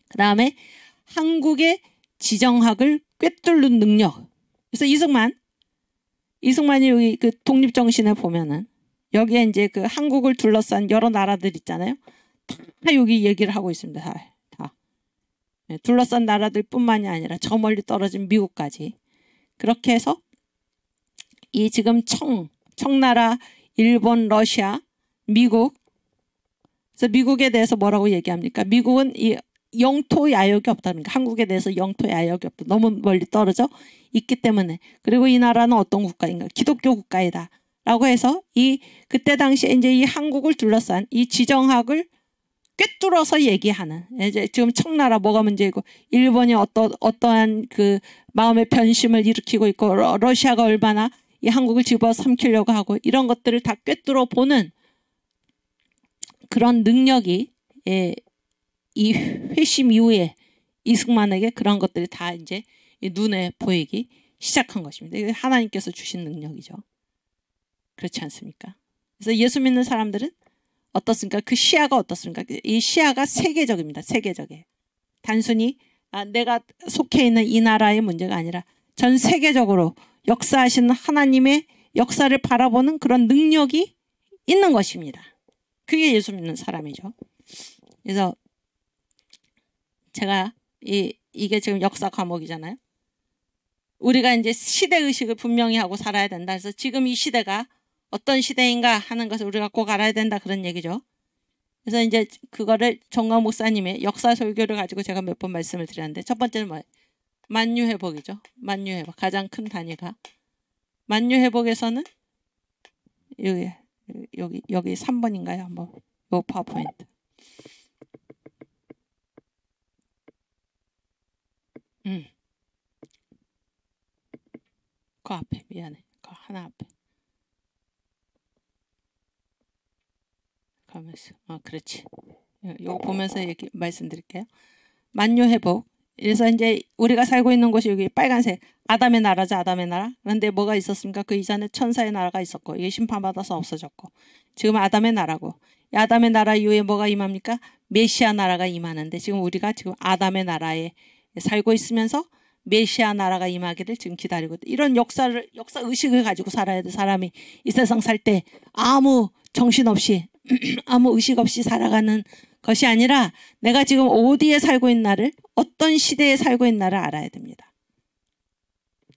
그 다음에 한국의 지정학을 꿰뚫는 능력. 그래서 이승만이 여기 그 독립정신에 보면은 여기에 이제 그 한국을 둘러싼 여러 나라들 있잖아요. 다 여기 얘기를 하고 있습니다. 다. 둘러싼 나라들 뿐만이 아니라 저 멀리 떨어진 미국까지. 그렇게 해서 이 지금 청나라, 일본, 러시아, 미국. 그래서 미국에 대해서 뭐라고 얘기합니까? 미국은 이 영토 야역이 없다는 게, 한국에 대해서 영토 야역이 없다. 너무 멀리 떨어져 있기 때문에. 그리고 이 나라는 어떤 국가인가? 기독교 국가이다. 라고 해서 그때 당시에 이제 이 한국을 둘러싼 이 지정학을 꿰뚫어서 얘기하는, 이제 지금 청나라 뭐가 문제이고, 일본이 어떠한 그 마음의 변심을 일으키고 있고, 러시아가 얼마나 이 한국을 집어삼키려고 하고, 이런 것들을 다 꿰뚫어 보는 그런 능력이 이 회심 이후에 이승만에게 그런 것들이 다 이제 눈에 보이기 시작한 것입니다. 이게 하나님께서 주신 능력이죠. 그렇지 않습니까? 그래서 예수 믿는 사람들은 어떻습니까? 그 시야가 어떻습니까? 이 시야가 세계적입니다. 세계적이에요. 단순히 내가 속해 있는 이 나라의 문제가 아니라 전 세계적으로 역사하시는 하나님의 역사를 바라보는 그런 능력이 있는 것입니다. 그게 예수 믿는 사람이죠. 그래서 제가 이게 지금 역사 과목이잖아요. 우리가 이제 시대의식을 분명히 하고 살아야 된다. 그래서 지금 이 시대가 어떤 시대인가 하는 것을 우리가 꼭 알아야 된다. 그런 얘기죠. 그래서 이제 그거를 정광 목사님의 역사 설교를 가지고 제가 몇 번 말씀을 드렸는데, 첫 번째는 뭐예요? 만유회복이죠. 만유회복. 가장 큰 단위가. 만유회복에서는 여기 3번인가요? 한번 요 파워포인트. 그 앞에 미안해. 그 하나 앞에. 가면서 그렇지. 이거 보면서 말씀드릴게요. 만유회복. 그래서 이제 우리가 살고 있는 곳이 여기 빨간색 아담의 나라죠. 아담의 나라. 그런데 뭐가 있었습니까? 그 이전에 천사의 나라가 있었고, 이게 심판받아서 없어졌고, 지금 아담의 나라고, 이 아담의 나라 이후에 뭐가 임합니까? 메시아 나라가 임하는데, 지금 우리가 지금 아담의 나라에 살고 있으면서 메시아 나라가 임하기를 지금 기다리고 있다. 이런 역사 의식을 가지고 살아야 돼. 사람이 이 세상 살 때 아무 정신없이 아무 의식 없이 살아가는 것이 아니라 내가 지금 어디에 살고 있나를, 어떤 시대에 살고 있나를 알아야 됩니다.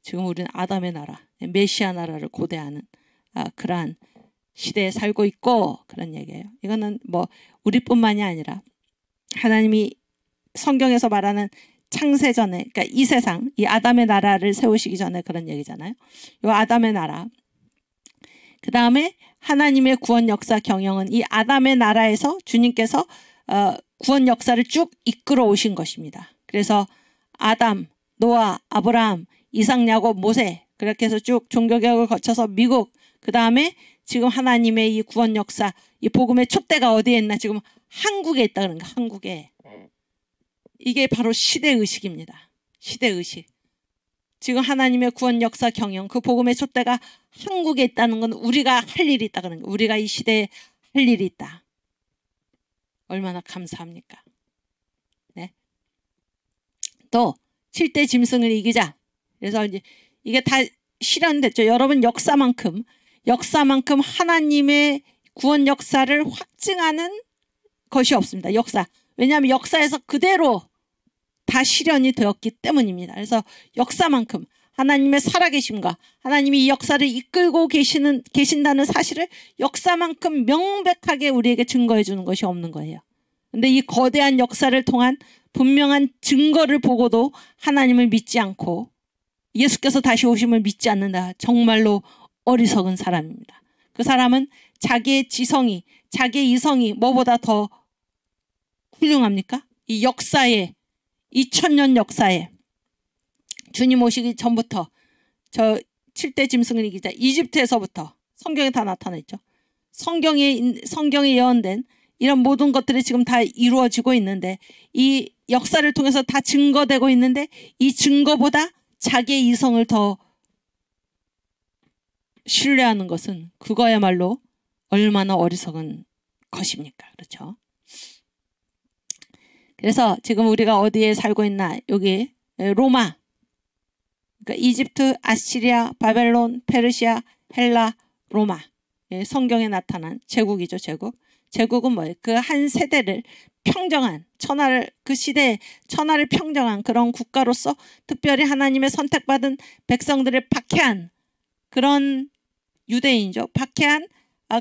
지금 우리는 아담의 나라, 메시아 나라를 고대하는 그러한 시대에 살고 있고, 그런 얘기예요. 이거는 뭐 우리뿐만이 아니라 하나님이 성경에서 말하는 창세전에, 그러니까 이 세상, 이 아담의 나라를 세우시기 전에 그런 얘기잖아요. 이 아담의 나라. 그 다음에 하나님의 구원 역사 경영은 이 아담의 나라에서 주님께서 구원 역사를 쭉 이끌어 오신 것입니다. 그래서 아담, 노아, 아브라함, 이삭, 야곱, 모세, 그렇게 해서 쭉 종교개혁을 거쳐서 미국, 그 다음에 지금 하나님의 이 구원 역사, 이 복음의 촛대가 어디에 있나? 지금 한국에 있다 그러는 거예요. 한국에. 이게 바로 시대의식입니다. 시대의식. 지금 하나님의 구원 역사 경영, 그 복음의 촛대가 한국에 있다는 건 우리가 할 일이 있다 그러는 거예요. 우리가 이 시대에 할 일이 있다. 얼마나 감사합니까? 네. 또 7대 짐승을 이기자. 그래서 이제 이게 다 실현됐죠. 여러분 역사만큼 하나님의 구원 역사를 확증하는 것이 없습니다. 역사. 왜냐하면 역사에서 그대로 다 실현이 되었기 때문입니다. 그래서 역사만큼 하나님의 살아계심과 하나님이 이 역사를 이끌고 계신다는 사실을 역사만큼 명백하게 우리에게 증거해 주는 것이 없는 거예요. 근데 이 거대한 역사를 통한 분명한 증거를 보고도 하나님을 믿지 않고 예수께서 다시 오심을 믿지 않는다. 정말로 어리석은 사람입니다. 그 사람은 자기의 지성이, 자기의 이성이 뭐보다 더 훌륭합니까? 이 역사에, 2000년 역사에 주님 오시기 전부터 저 7대 짐승을 이기자 이집트에서부터 성경에 다 나타나 있죠. 성경에 예언된 이런 모든 것들이 지금 다 이루어지고 있는데 이 역사를 통해서 다 증거되고 있는데 이 증거보다 자기의 이성을 더 신뢰하는 것은 그거야말로 얼마나 어리석은 것입니까? 그렇죠? 그래서 지금 우리가 어디에 살고 있나? 여기 로마, 그러니까 이집트, 아시리아, 바벨론, 페르시아, 헬라, 로마. 성경에 나타난 제국이죠. 제국은 뭐예요? 그 한 세대를 평정한 그 시대에 천하를 평정한 그런 국가로서 특별히 하나님의 선택받은 백성들을 박해한 그런 유대인이죠. 박해한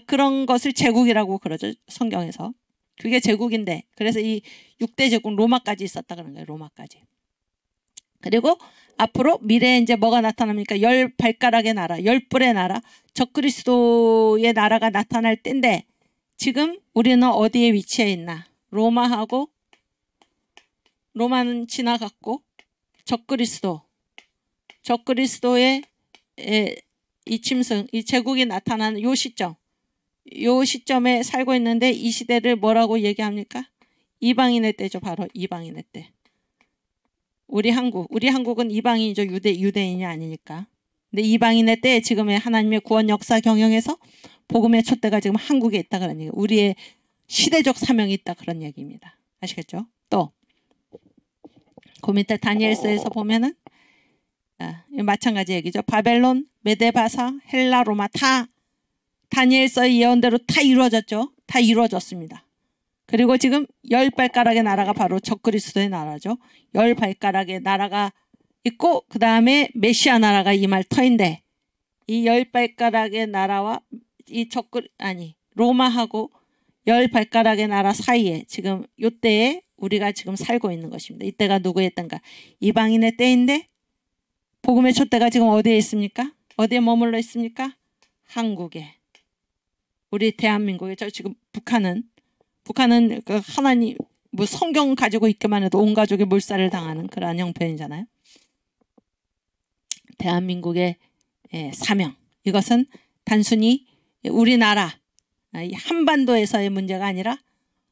그런 것을 제국이라고 그러죠. 성경에서. 그게 제국인데 그래서 이 6대 제국 로마까지 있었다 그런 거예요. 로마까지. 그리고 앞으로 미래에 이제 뭐가 나타납니까? 10발가락의 나라, 10뿔의 나라, 적그리스도의 나라가 나타날 때인데 지금 우리는 어디에 위치해 있나? 로마는 지나갔고 적그리스도의 이 짐승, 이 제국이 나타나는 요 시점에 살고 있는데 이 시대를 뭐라고 얘기합니까? 이방인의 때죠. 바로 이방인의 때. 우리 한국은 이방인이죠. 유대인이 아니니까. 근데 이방인의 때 지금의 하나님의 구원 역사 경영에서 복음의 촛대가 지금 한국에 있다 그런 얘기. 우리의 시대적 사명이 있다 그런 얘기입니다. 아시겠죠? 또 그 밑에 다니엘서에서 보면은 마찬가지 얘기죠. 바벨론, 메데바사, 헬라, 로마 다 다니엘서의 예언대로 다 이루어졌죠. 다 이루어졌습니다. 그리고 지금 10발가락의 나라가 바로 적그리스도의 나라죠. 10발가락의 나라가 있고 그 다음에 메시아 나라가 임할 터인데 이 10발가락의 나라와 로마하고 10발가락의 나라 사이에 지금 이때에 우리가 지금 살고 있는 것입니다. 이때가 누구의 때인가? 이방인의 때인데 복음의 촛대가 지금 어디에 있습니까? 어디에 머물러 있습니까? 한국에. 우리 대한민국에. 저 지금 북한은 그 하나님 뭐 성경 가지고 있기만 해도 온 가족이 몰살을 당하는 그러한 형편이잖아요. 대한민국의 사명. 이것은 단순히 우리나라 한반도에서의 문제가 아니라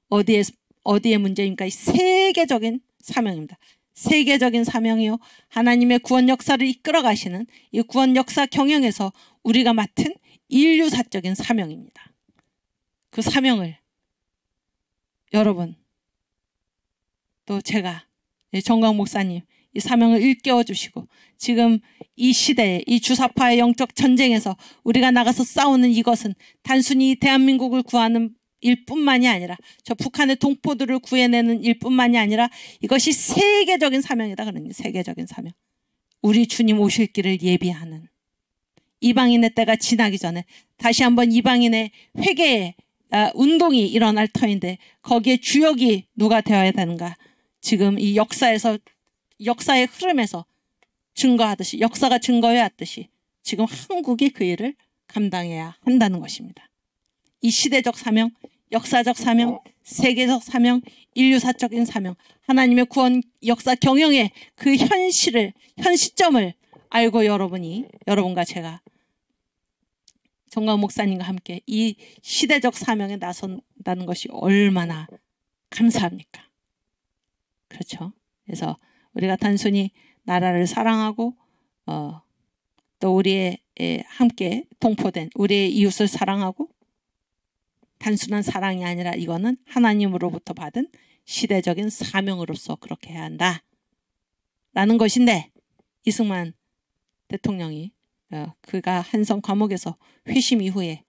어디의 문제입니까? 세계적인 사명입니다. 세계적인 사명이요. 하나님의 구원 역사를 이끌어 가시는 이 구원 역사 경영에서 우리가 맡은 인류사적인 사명입니다. 그 사명을 여러분 또 제가 정광 목사님 이 사명을 일깨워 주시고 지금 이 시대에 이 주사파의 영적 전쟁에서 우리가 나가서 싸우는 이것은 단순히 대한민국을 구하는 일뿐만이 아니라 저 북한의 동포들을 구해내는 일뿐만이 아니라 이것이 세계적인 사명이다. 그러니 세계적인 사명. 우리 주님 오실 길을 예비하는 이방인의 때가 지나기 전에 다시 한번 이방인의 회개의 운동이 일어날 터인데 거기에 주역이 누가 되어야 되는가? 지금 이 역사의 흐름에서 증거하듯이 역사가 증거해왔듯이 지금 한국이 그 일을 감당해야 한다는 것입니다. 이 시대적 사명, 역사적 사명, 세계적 사명, 인류사적인 사명, 하나님의 구원 역사 경영의 그 현시점을 알고 여러분과 제가 정광 목사님과 함께 이 시대적 사명에 나선다는 것이 얼마나 감사합니까? 그렇죠. 그래서 우리가 단순히 나라를 사랑하고 또 우리의 함께 동포된 우리의 이웃을 사랑하고 단순한 사랑이 아니라 이거는 하나님으로부터 받은 시대적인 사명으로서 그렇게 해야 한다 라는 것인데, 이승만 대통령이 그가 한성 감옥에서 회심 이후에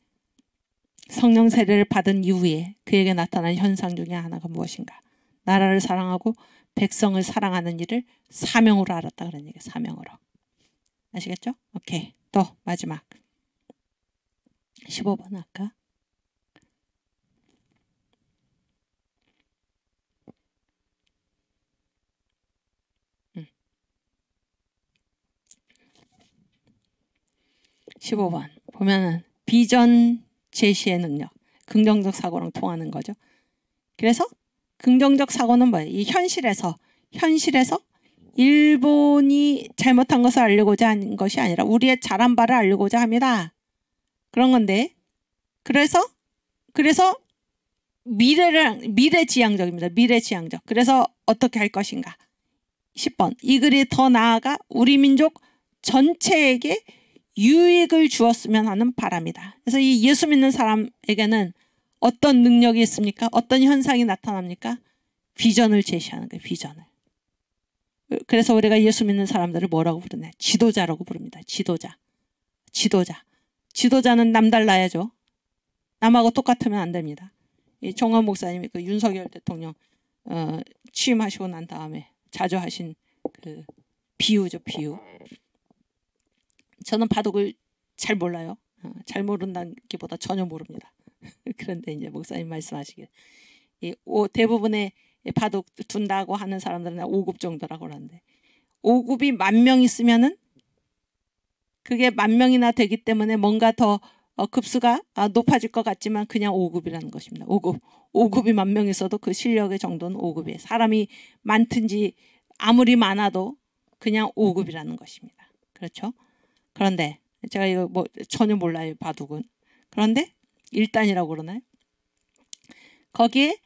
성령 세례를 받은 이후에 그에게 나타난 현상 중에 하나가 무엇인가? 나라를 사랑하고 백성을 사랑하는 일을 사명으로 알았다 그런 얘기예요. 사명으로. 아시겠죠? 오케이. 또 마지막 15번 아까 15번 보면은 비전 제시의 능력, 긍정적 사고랑 통하는 거죠. 그래서 긍정적 사고는 뭐예요? 이 현실에서 일본이 잘못한 것을 알려고자 하는 것이 아니라 우리의 잘한 바를 알려고자 합니다. 그런 건데, 그래서 미래지향적입니다. 미래지향적. 그래서 어떻게 할 것인가? 10번 이 글이 더 나아가 우리 민족 전체에게 유익을 주었으면 하는 바람이다. 그래서 이 예수 믿는 사람에게는 어떤 능력이 있습니까? 어떤 현상이 나타납니까? 비전을 제시하는 거예요. 비전을. 그래서 우리가 예수 믿는 사람들을 뭐라고 부르냐? 지도자라고 부릅니다. 지도자는 남달라야죠. 남하고 똑같으면 안 됩니다. 이 정원 목사님이 그 윤석열 대통령 취임하시고 난 다음에 자주 하신 그 비유죠. 비유. 저는 바둑을 잘 몰라요. 잘 모른다기보다 전혀 모릅니다. 그런데 이제 목사님 말씀하시길 대부분의 바둑 둔다고 하는 사람들은 5급 정도라고 그러는데 5급이 10,000명 있으면은 그게 10,000명이나 되기 때문에 뭔가 더 급수가 높아질 것 같지만 그냥 5급이라는 것입니다. 5급이 10,000명 있어도 그 실력의 정도는 5급이에요. 사람이 많든지 아무리 많아도 그냥 5급이라는 것입니다. 그렇죠? 그런데 제가 이거 뭐 전혀 몰라요. 바둑은. 그런데 1단이라고 그러나요? 거기에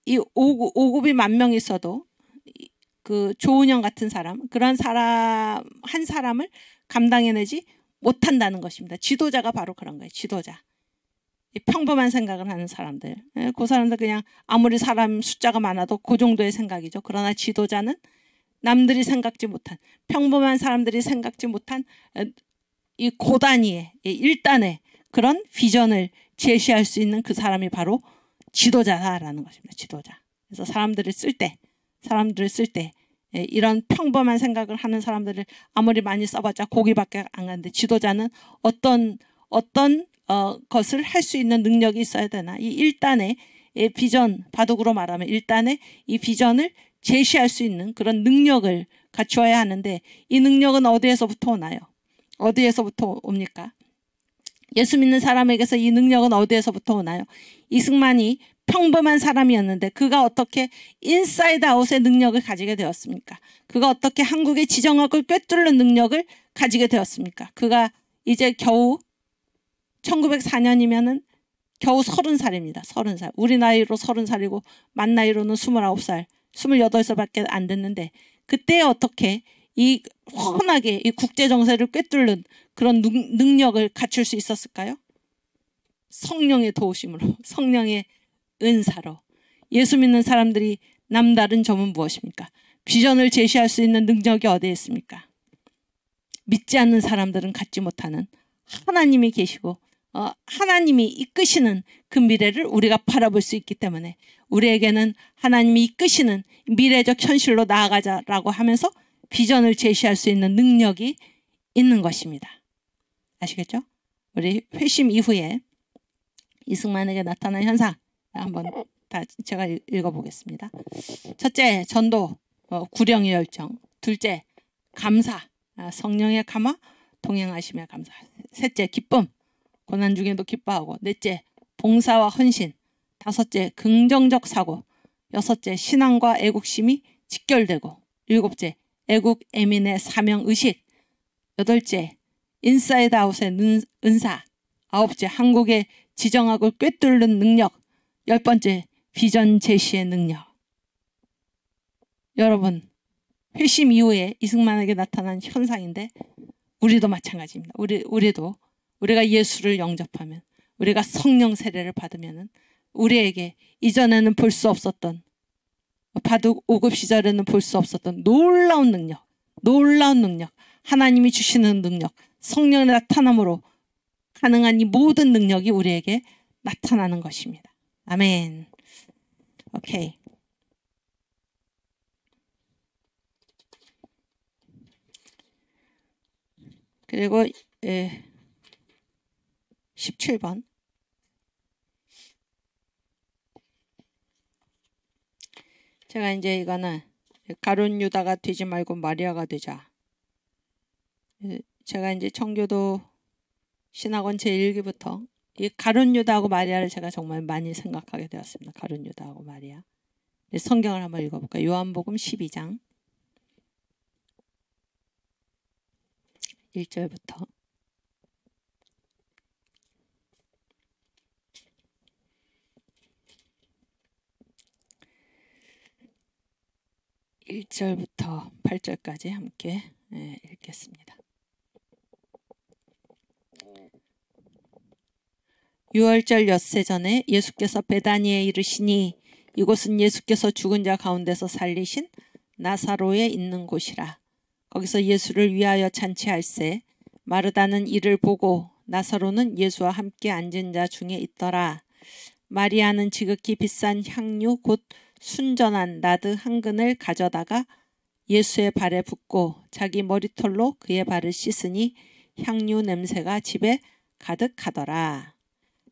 이 5급이 10,000명 있어도 그 조은영 같은 사람, 그런 사람 한 사람을 감당해내지 못한다는 것입니다. 지도자가 바로 그런 거예요. 지도자. 평범한 생각을 하는 사람들. 그 사람들 그냥 아무리 사람 숫자가 많아도 그 정도의 생각이죠. 그러나 지도자는 남들이 생각지 못한, 평범한 사람들이 생각지 못한 이 고단위의 1단의 그런 비전을 제시할 수 있는 그 사람이 바로 지도자다라는 것입니다. 지도자. 그래서 사람들을 쓸 때 이런 평범한 생각을 하는 사람들을 아무리 많이 써봤자 고기밖에 안 가는데 지도자는 어떤 것을 할 수 있는 능력이 있어야 되나? 이 1단의 비전, 바둑으로 말하면 1단의 이 비전을 제시할 수 있는 그런 능력을 갖추어야 하는데 이 능력은 어디에서부터 오나요? 어디에서부터 옵니까? 예수 믿는 사람에게서 이 능력은 어디에서부터 오나요? 이승만이 평범한 사람이었는데 그가 어떻게 인사이드 아웃의 능력을 가지게 되었습니까? 그가 어떻게 한국의 지정학을 꿰뚫는 능력을 가지게 되었습니까? 그가 이제 겨우 1904년이면은 겨우 30살입니다. 30살. 우리 나이로 30살이고 만 나이로는 29살, 28살밖에 안 됐는데 그때 어떻게 이 훤하게 이 국제 정세를 꿰뚫는 그런 능력을 갖출 수 있었을까요? 성령의 도우심으로, 성령의 은사로. 예수 믿는 사람들이 남다른 점은 무엇입니까? 비전을 제시할 수 있는 능력이 어디에 있습니까? 믿지 않는 사람들은 갖지 못하는 하나님이 계시고 하나님이 이끄시는 그 미래를 우리가 바라볼 수 있기 때문에 우리에게는 하나님이 이끄시는 미래적 현실로 나아가자라고 하면서 비전을 제시할 수 있는 능력이 있는 것입니다. 아시겠죠? 우리 회심 이후에 이승만에게 나타난 현상 한번 다 제가 읽어보겠습니다. 첫째, 전도, 구령의 열정. 둘째, 감사, 성령의 감화, 동행하심의 감사. 셋째, 기쁨, 고난 중에도 기뻐하고. 넷째, 봉사와 헌신. 다섯째, 긍정적 사고. 여섯째, 신앙과 애국심이 직결되고. 일곱째, 애국 애민의 사명의식. 여덟째, 인사이드 아웃의 은사. 아홉째, 한국의 지정학을 꿰뚫는 능력. 10번째, 비전 제시의 능력. 여러분, 회심 이후에 이승만에게 나타난 현상인데 우리도 마찬가지입니다. 우리도 우리가 예수를 영접하면, 우리가 성령 세례를 받으면 우리에게 이전에는 볼 수 없었던, 바둑 5급 시절에는 볼 수 없었던 놀라운 능력, 하나님이 주시는 능력, 성령의 나타남으로 가능한 이 모든 능력이 우리에게 나타나는 것입니다. 아멘. 오케이. 그리고 17번. 제가 이제 이거는 가룟 유다가 되지 말고 마리아가 되자. 제가 이제 청교도 신학원 제1기부터 이 가룟 유다하고 마리아를 제가 정말 많이 생각하게 되었습니다. 가룟 유다하고 마리아. 성경을 한번 읽어볼까요? 요한복음 12장 1절부터 1절부터 8절까지 함께 읽겠습니다. 6월절 엿새 전에 예수께서 베다니에 이르시니 이곳은 예수께서 죽은 자 가운데서 살리신 나사로에 있는 곳이라. 거기서 예수를 위하여 잔치할세 마르다는 이를 보고 나사로는 예수와 함께 앉은 자 중에 있더라. 마리아는 지극히 비싼 향유 곧 순전한 나드 한 근을 가져다가 예수의 발에 붓고 자기 머리털로 그의 발을 씻으니 향유 냄새가 집에 가득하더라.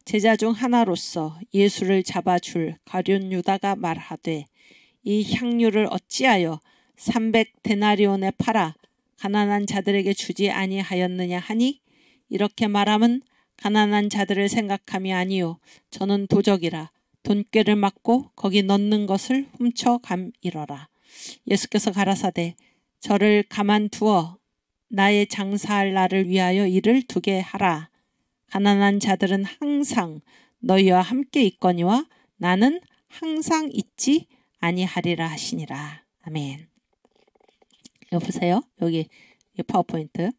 제자 중 하나로서 예수를 잡아줄 가룟 유다가 말하되 이 향유를 어찌하여 300데나리온에 팔아 가난한 자들에게 주지 아니하였느냐 하니 이렇게 말함은 가난한 자들을 생각함이 아니요 저는 도적이라 돈꾀를 맞고 거기 넣는 것을 훔쳐감이러라. 예수께서 가라사대 저를 가만두어 나의 장사할 날을 위하여 일을 두게 하라. 가난한 자들은 항상 너희와 함께 있거니와 나는 항상 있지 아니하리라 하시니라. 아멘. 여기 보세요. 여기 파워포인트.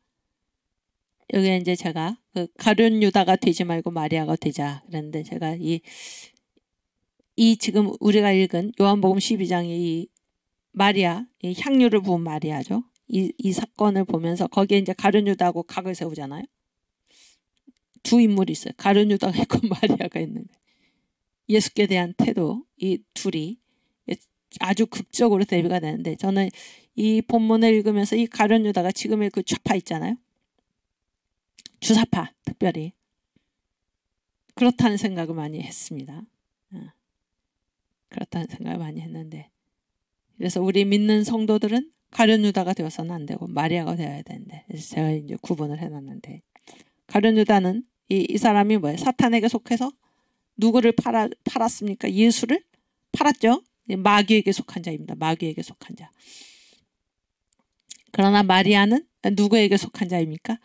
여기 이제 제가 가룟 유다가 되지 말고 마리아가 되자 그랬는데 제가 이 지금 우리가 읽은 요한복음 12장의 이 마리아, 이 향유를 부은 마리아죠. 이 사건을 보면서 거기에 이제 가룟 유다하고 각을 세우잖아요. 두 인물이 있어요. 가룟 유다가 있고 마리아가 있는데 예수께 대한 태도, 이 둘이 아주 극적으로 대비가 되는데 저는 이 본문을 읽으면서 이 가룟 유다가 지금의 그 좌파 있잖아요. 주사파 특별히 그렇다는 생각을 많이 했습니다. 그렇다는 생각을 많이 했는데 그래서 우리 믿는 성도들은 가룟 유다가 되어서는 안 되고 마리아가 되어야 되는데 그래서 제가 이제 구분을 해놨는데 가룟 유다는 이 사람이 뭐예요? 사탄에게 속해서 누구를 팔았습니까? 예수를 팔았죠. 마귀에게 속한 자입니다. 마귀에게 속한 자. 그러나 마리아는 누구에게 속한 자입니까?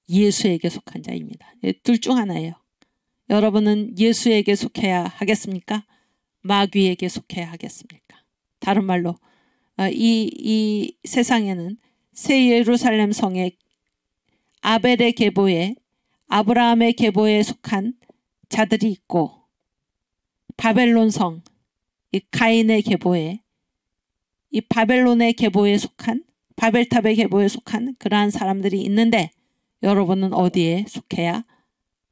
예수에게 속한 자입니다. 둘 중 하나예요. 여러분은 예수에게 속해야 하겠습니까? 마귀에게 속해야 하겠습니까? 다른 말로 이 세상에는 새 예루살렘 성의 아벨의 계보에 아브라함의 계보에 속한 자들이 있고 바벨론 성 이 가인의 계보에 이 바벨론의 계보에 속한 바벨탑의 계보에 속한 그러한 사람들이 있는데 여러분은 어디에 속해야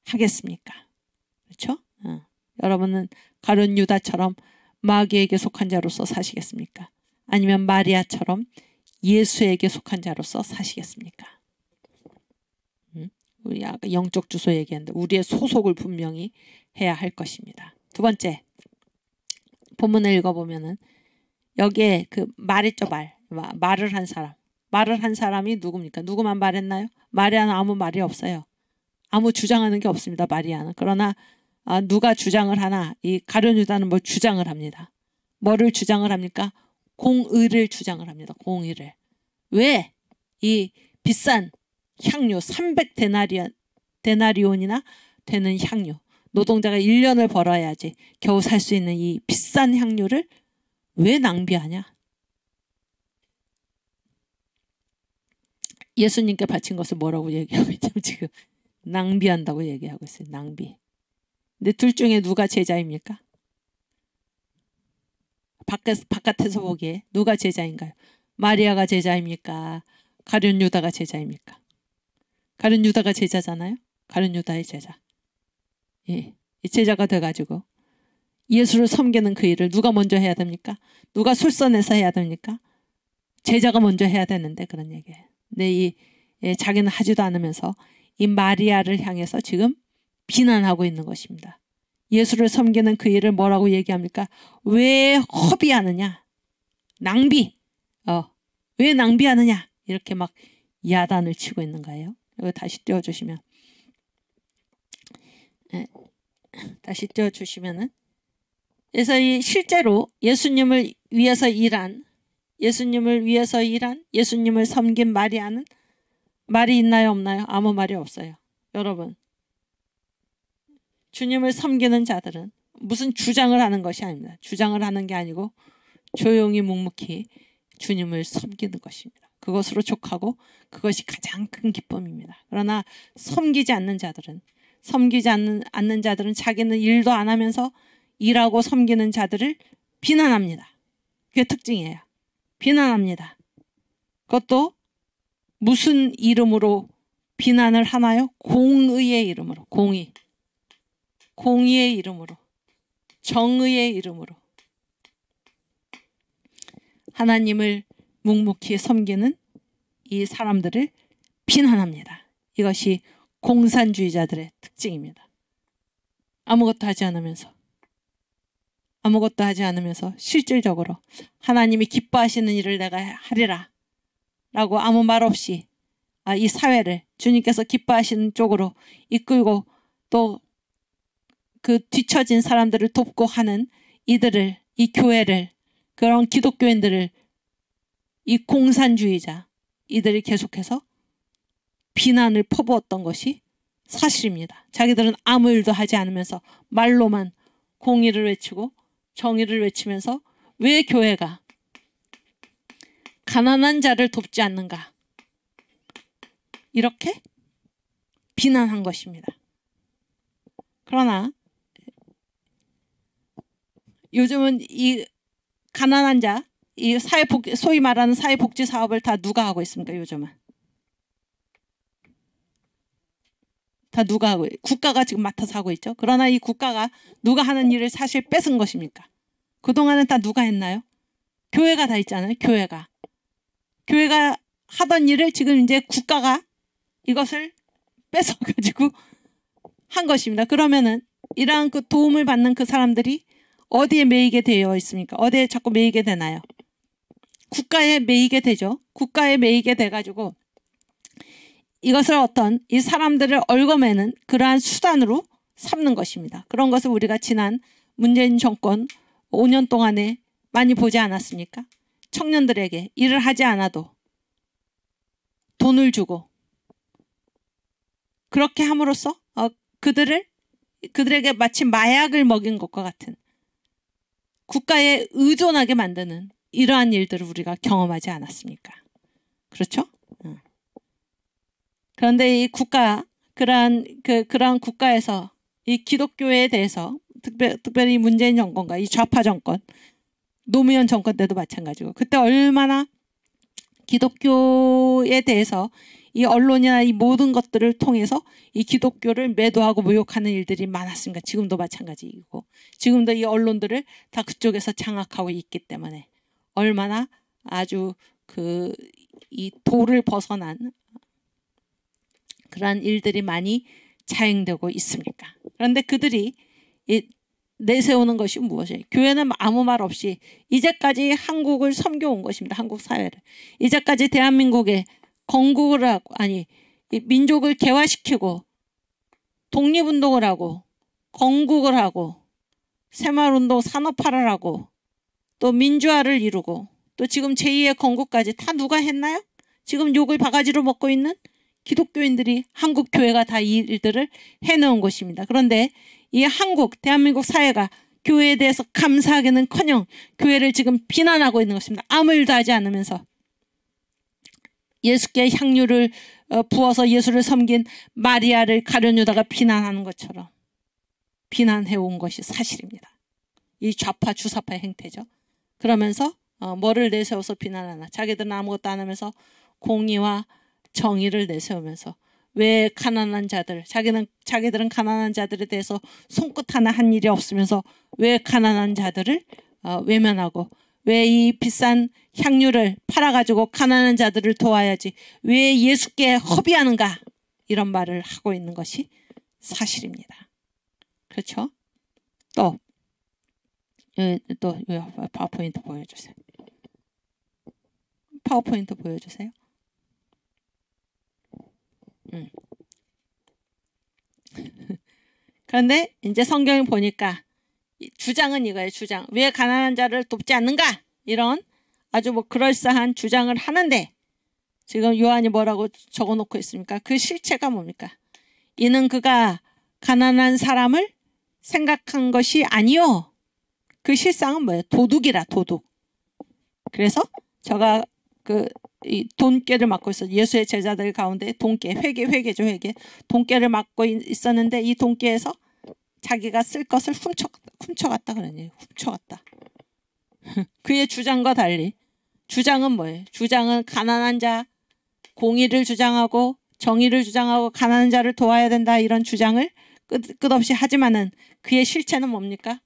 하겠습니까? 그렇죠? 여러분은 가룟 유다처럼 마귀에게 속한 자로서 사시겠습니까? 아니면 마리아처럼 예수에게 속한 자로서 사시겠습니까? 우리 아까 영적 주소 얘기했는데 우리의 소속을 분명히 해야 할 것입니다. 두 번째 본문을 읽어보면은 여기에 그 말했죠. 말을 한 사람. 말을 한 사람이 누굽니까? 누구만 말했나요? 마리아는 아무 말이 없어요. 아무 주장하는 게 없습니다. 마리아는. 그러나 누가 주장을 하나 이 가룟 유다는 뭘 주장을 합니다. 뭐를 주장을 합니까? 공의를 주장을 합니다. 공의를. 왜? 이 비싼 향유 300데나리온이나 되는 향유. 노동자가 1년을 벌어야지 겨우 살 수 있는 이 비싼 향료를 왜 낭비하냐? 예수님께 바친 것을 뭐라고 얘기하고 있죠? 지금 낭비한다고 얘기하고 있어요. 낭비. 근데 둘 중에 누가 제자입니까? 바깥에서 보기에 누가 제자인가요? 마리아가 제자입니까? 가룟 유다가 제자입니까? 가룟 유다가 제자잖아요. 가룟 유다의 제자. 예, 이 제자가 돼가지고 예수를 섬기는 그 일을 누가 먼저 해야 됩니까? 누가 솔선해서 해야 됩니까? 제자가 먼저 해야 되는데 그런 얘기예요. 근데 자기는 하지도 않으면서 이 마리아를 향해서 지금 비난하고 있는 것입니다. 예수를 섬기는 그 일을 뭐라고 얘기합니까? 왜 허비하느냐? 낭비. 왜 낭비하느냐? 이렇게 막 야단을 치고 있는 거예요. 이거 다시 띄워주시면. 네. 다시 띄워주시면은. 그래서 실제로 예수님을 위해서 일한, 예수님을 섬긴 마리아는 말이 있나요, 없나요? 아무 말이 없어요. 여러분, 주님을 섬기는 자들은 무슨 주장을 하는 것이 아닙니다. 주장을 하는 게 아니고 조용히 묵묵히 주님을 섬기는 것입니다. 그것으로 족하고 그것이 가장 큰 기쁨입니다. 그러나 섬기지 않는 자들은 자기는 일도 안 하면서 일하고 섬기는 자들을 비난합니다. 그게 특징이에요. 비난합니다. 그것도 무슨 이름으로 비난을 하나요? 공의의 이름으로. 공의의 이름으로. 정의의 이름으로. 하나님을 묵묵히 섬기는 이 사람들을 비난합니다. 이것이 공산주의자들의 특징입니다. 아무것도 하지 않으면서 실질적으로 하나님이 기뻐하시는 일을 내가 하리라 라고 아무 말 없이 이 사회를 주님께서 기뻐하시는 쪽으로 이끌고 또 그 뒤처진 사람들을 돕고 하는 이들을, 이 교회를, 그런 기독교인들을 이 공산주의자 이들이 계속해서 비난을 퍼부었던 것이 사실입니다. 자기들은 아무 일도 하지 않으면서 말로만 공의를 외치고 정의를 외치면서 왜 교회가 가난한 자를 돕지 않는가? 이렇게 비난한 것입니다. 그러나 요즘은 이 가난한 자, 이 소위 말하는 사회복지 사업을 다 누가 하고 있습니까? 요즘은 다 누가 하고, 국가가 지금 맡아서 하고 있죠. 그러나 이 국가가 누가 하는 일을 사실 뺏은 것입니까? 그동안은 다 누가 했나요? 교회가 다 있잖아요. 교회가 하던 일을 지금 이제 국가가 이것을 뺏어가지고 한 것입니다. 그러면은 이러한 그 도움을 받는 그 사람들이 어디에 매이게 되어 있습니까? 어디에 자꾸 매이게 되나요? 국가에 매이게 되죠. 국가에 매이게 돼가지고 이것을 이 사람들을 얽어매는 그러한 수단으로 삼는 것입니다. 그런 것을 우리가 지난 문재인 정권 5년 동안에 많이 보지 않았습니까? 청년들에게 일을 하지 않아도 돈을 주고 그렇게 함으로써 그들에게 마치 마약을 먹인 것과 같은 국가에 의존하게 만드는 이러한 일들을 우리가 경험하지 않았습니까? 그렇죠? 그런데 이 그러한 국가에서 이 기독교에 대해서 특별히 문재인 정권과 이 좌파 정권, 노무현 정권 때도 마찬가지고 그때 얼마나 기독교에 대해서 이 언론이나 이 모든 것들을 통해서 이 기독교를 매도하고 모욕하는 일들이 많았습니다. 지금도 마찬가지이고 지금도 이 언론들을 다 그쪽에서 장악하고 있기 때문에 얼마나 아주 이 도를 벗어난 그러한 일들이 많이 자행되고 있습니까? 그런데 그들이 내세우는 것이 무엇이에요? 교회는 아무 말 없이 이제까지 한국을 섬겨온 것입니다. 한국 사회를. 이제까지 대한민국에 건국을 하고 민족을 개화시키고 독립운동을 하고 건국을 하고 새마을운동 산업화를 하고 또 민주화를 이루고 또 지금 제2의 건국까지 다 누가 했나요? 지금 욕을 바가지로 먹고 있는 기독교인들이 한국 교회가 다 이 일들을 해놓은 것입니다. 그런데 이 한국 대한민국 사회가 교회에 대해서 감사하기는커녕 교회를 지금 비난하고 있는 것입니다. 아무 일도 하지 않으면서 예수께 향유를 부어서 예수를 섬긴 마리아를 가룟 유다가 비난하는 것처럼 비난해온 것이 사실입니다. 이 좌파 주사파의 행태죠. 그러면서 뭐를 내세워서 비난하나. 자기들은 아무것도 안 하면서 공의와 정의를 내세우면서 왜 가난한 자들, 자기들은 가난한 자들에 대해서 손끝 하나 한 일이 없으면서 왜 가난한 자들을 외면하고 왜 이 비싼 향유를 팔아가지고 가난한 자들을 도와야지 왜 예수께 허비하는가 이런 말을 하고 있는 것이 사실입니다. 그렇죠? 또 파워포인트 보여주세요. 파워포인트 보여주세요. 그런데 이제 성경을 보니까 주장은 이거예요. 주장. 왜 가난한 자를 돕지 않는가? 이런 아주 그럴싸한 주장을 하는데 지금 요한이 뭐라고 적어놓고 있습니까? 그 실체가 뭡니까? 이는 그가 가난한 사람을 생각한 것이 아니요. 그 실상은 뭐예요? 도둑이라 도둑. 그래서 제가 이 돈깨를 맡고 있었어요. 예수의 제자들 가운데 돈깨, 회계죠, 회계. 돈깨를 맡고 있었는데 이 돈깨에서 자기가 쓸 것을 훔쳐갔다 그러네요. 훔쳐갔다. 그의 주장과 달리 주장은 뭐예요? 주장은 가난한 자, 공의를 주장하고 정의를 주장하고 가난한 자를 도와야 된다 이런 주장을 끝없이 하지만은 그의 실체는 뭡니까?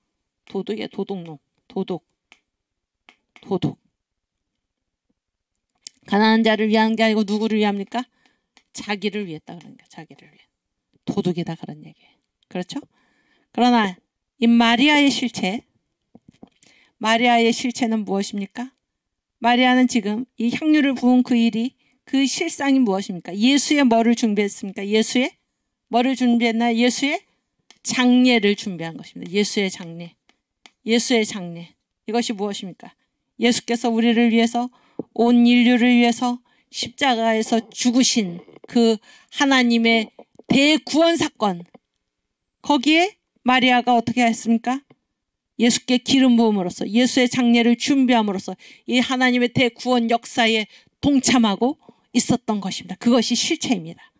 도둑이에요. 도둑놈. 도둑. 가난한 자를 위한 게 아니고 누구를 위합니까? 자기를 위했다 그러니까 자기를 위해. 도둑이다 그런 얘기예요. 그렇죠? 그러나 이 마리아의 실체는 무엇입니까? 마리아는 지금 이 향유를 부은 그 일이 그 실상이 무엇입니까? 예수의 뭐를 준비했습니까? 예수의 뭐를 준비했나? 예수의 장례를 준비한 것입니다. 예수의 장례. 이것이 무엇입니까? 예수께서 우리를 위해서 온 인류를 위해서 십자가에서 죽으신 그 하나님의 대구원 사건. 거기에 마리아가 어떻게 했습니까? 예수께 기름 부음으로써 예수의 장례를 준비함으로써 이 하나님의 대구원 역사에 동참하고 있었던 것입니다. 그것이 실체입니다.